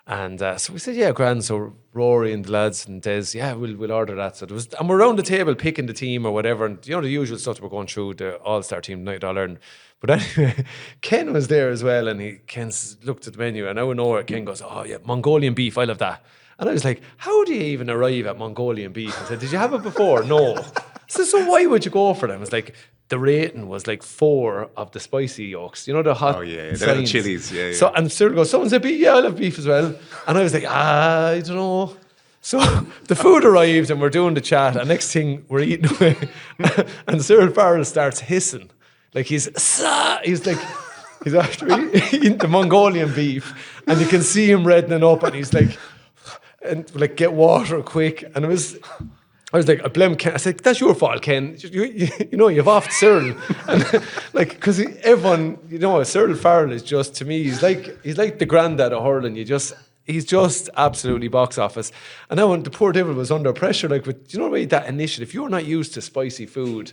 And so we said, yeah, grand. So Rory and the lads and Des, yeah, we'll order that. So there was, and we're around the table picking the team or whatever, and you know the usual stuff that we're going through, the All-Star team, Night All Ireland. But anyway, Ken was there as well, and Ken looked at the menu, and out of nowhere, Ken goes, oh yeah, Mongolian beef, I love that. And I was like, how do you even arrive at Mongolian beef? I said, did you have it before? No. I said, so why would you go for them? It's like, the rating was like 4 of the spicy yolks. You know, the hot the little chilies. Yeah, yeah. So, and Cyril goes, someone said beef. Yeah, I love beef as well. And I was like, I don't know. So the food arrived and we're doing the chat. And next thing we're eating away. And Cyril Farrell starts hissing. Like he's like, he's after eating the Mongolian beef. And you can see him reddening up and he's like, and like, get water quick. And I was like, I blame Ken. I said, that's your fault, Ken. You know, you've offed Cyril. And like, because everyone, you know, Cyril Farrell is just, to me, he's like the granddad of hurling. He's just absolutely box office. And now when the poor devil was under pressure, like, with, you know, that initiative, if you're not used to spicy food,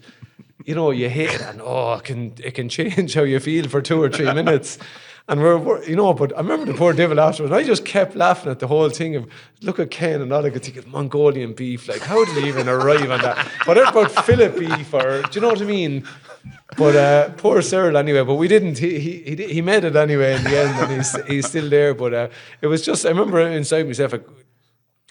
you know, you hate it and it can change how you feel for 2 or 3 minutes. And we're, you know, but I remember the poor devil afterwards. I just kept laughing at the whole thing of, look at Ken, and all I could think of Mongolian beef. Like, how did he even arrive on that? Whatever about fillet beef, or do you know what I mean? But poor Cyril anyway. But we didn't. He made it anyway in the end, and he's still there. But it was just, I remember inside myself,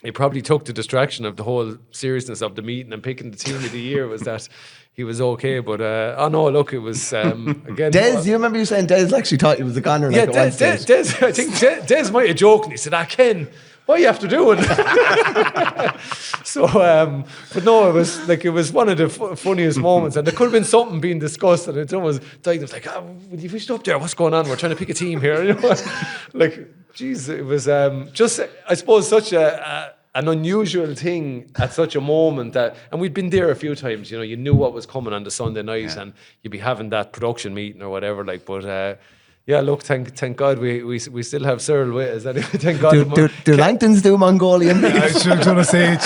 he probably took the distraction of the whole seriousness of the meeting and picking the team of the year was that he was okay. But oh no, look, it was again. Des, do you remember you saying Des actually thought he was a goner? Yeah, like Des, I think Des might have joked and he said, Ken, what you have to do it? So, but no, it was one of the funniest moments, and there could have been something being discussed, and it's almost like, will you fish up there? What's going on? We're trying to pick a team here, you know? Like, geez, it was just, I suppose, such an unusual thing at such a moment that, and we'd been there a few times, you know, you knew what was coming on the Sunday night, and you'd be having that production meeting or whatever, like, but yeah, look, thank God we still have Cyril with us. Anyway, thank God. Do Langtons do Mongolian beef? I was going to say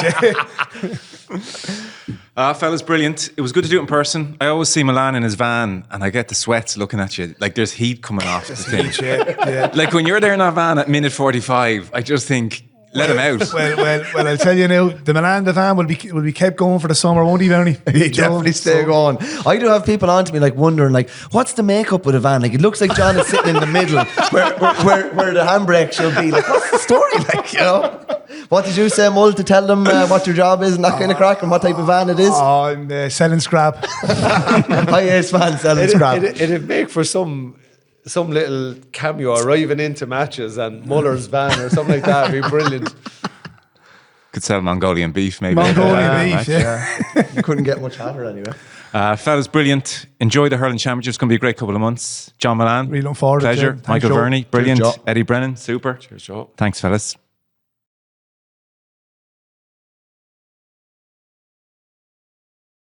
it, Fellas, brilliant. It was good to do it in person. I always see Mullane in his van and I get the sweats looking at you. Like there's heat coming off the thing. yeah. Like when you're there in that van at minute 45, I just think, let him out. Well, I'll tell you now, the Milan van will be kept going for the summer, won't he, Bernie? He definitely stay going. I do have people on to me like wondering, like, what's the makeup with a van? Like, it looks like John is sitting in the middle where the handbrake should be. Like, what's the story like, you know? What did you say, Mull, to tell them what your job is and that kind of crack and what type of van it is? Oh, I'm selling scrap. Highest van selling scrap. It'd make for some little cameo arriving into matches and Muller's van or something like that would be brilliant. Could sell Mongolian beef, maybe. Mongolian beef, yeah. You couldn't get much hotter anyway. Fellas, brilliant. Enjoy the Hurling Championship. It's going to be a great couple of months. John Mullane, Really looking forward to it. pleasure. Thanks, Michael Joe. Verney, brilliant. Cheers, Joe. Eddie Brennan, super. Cheers, Joe. Thanks, fellas.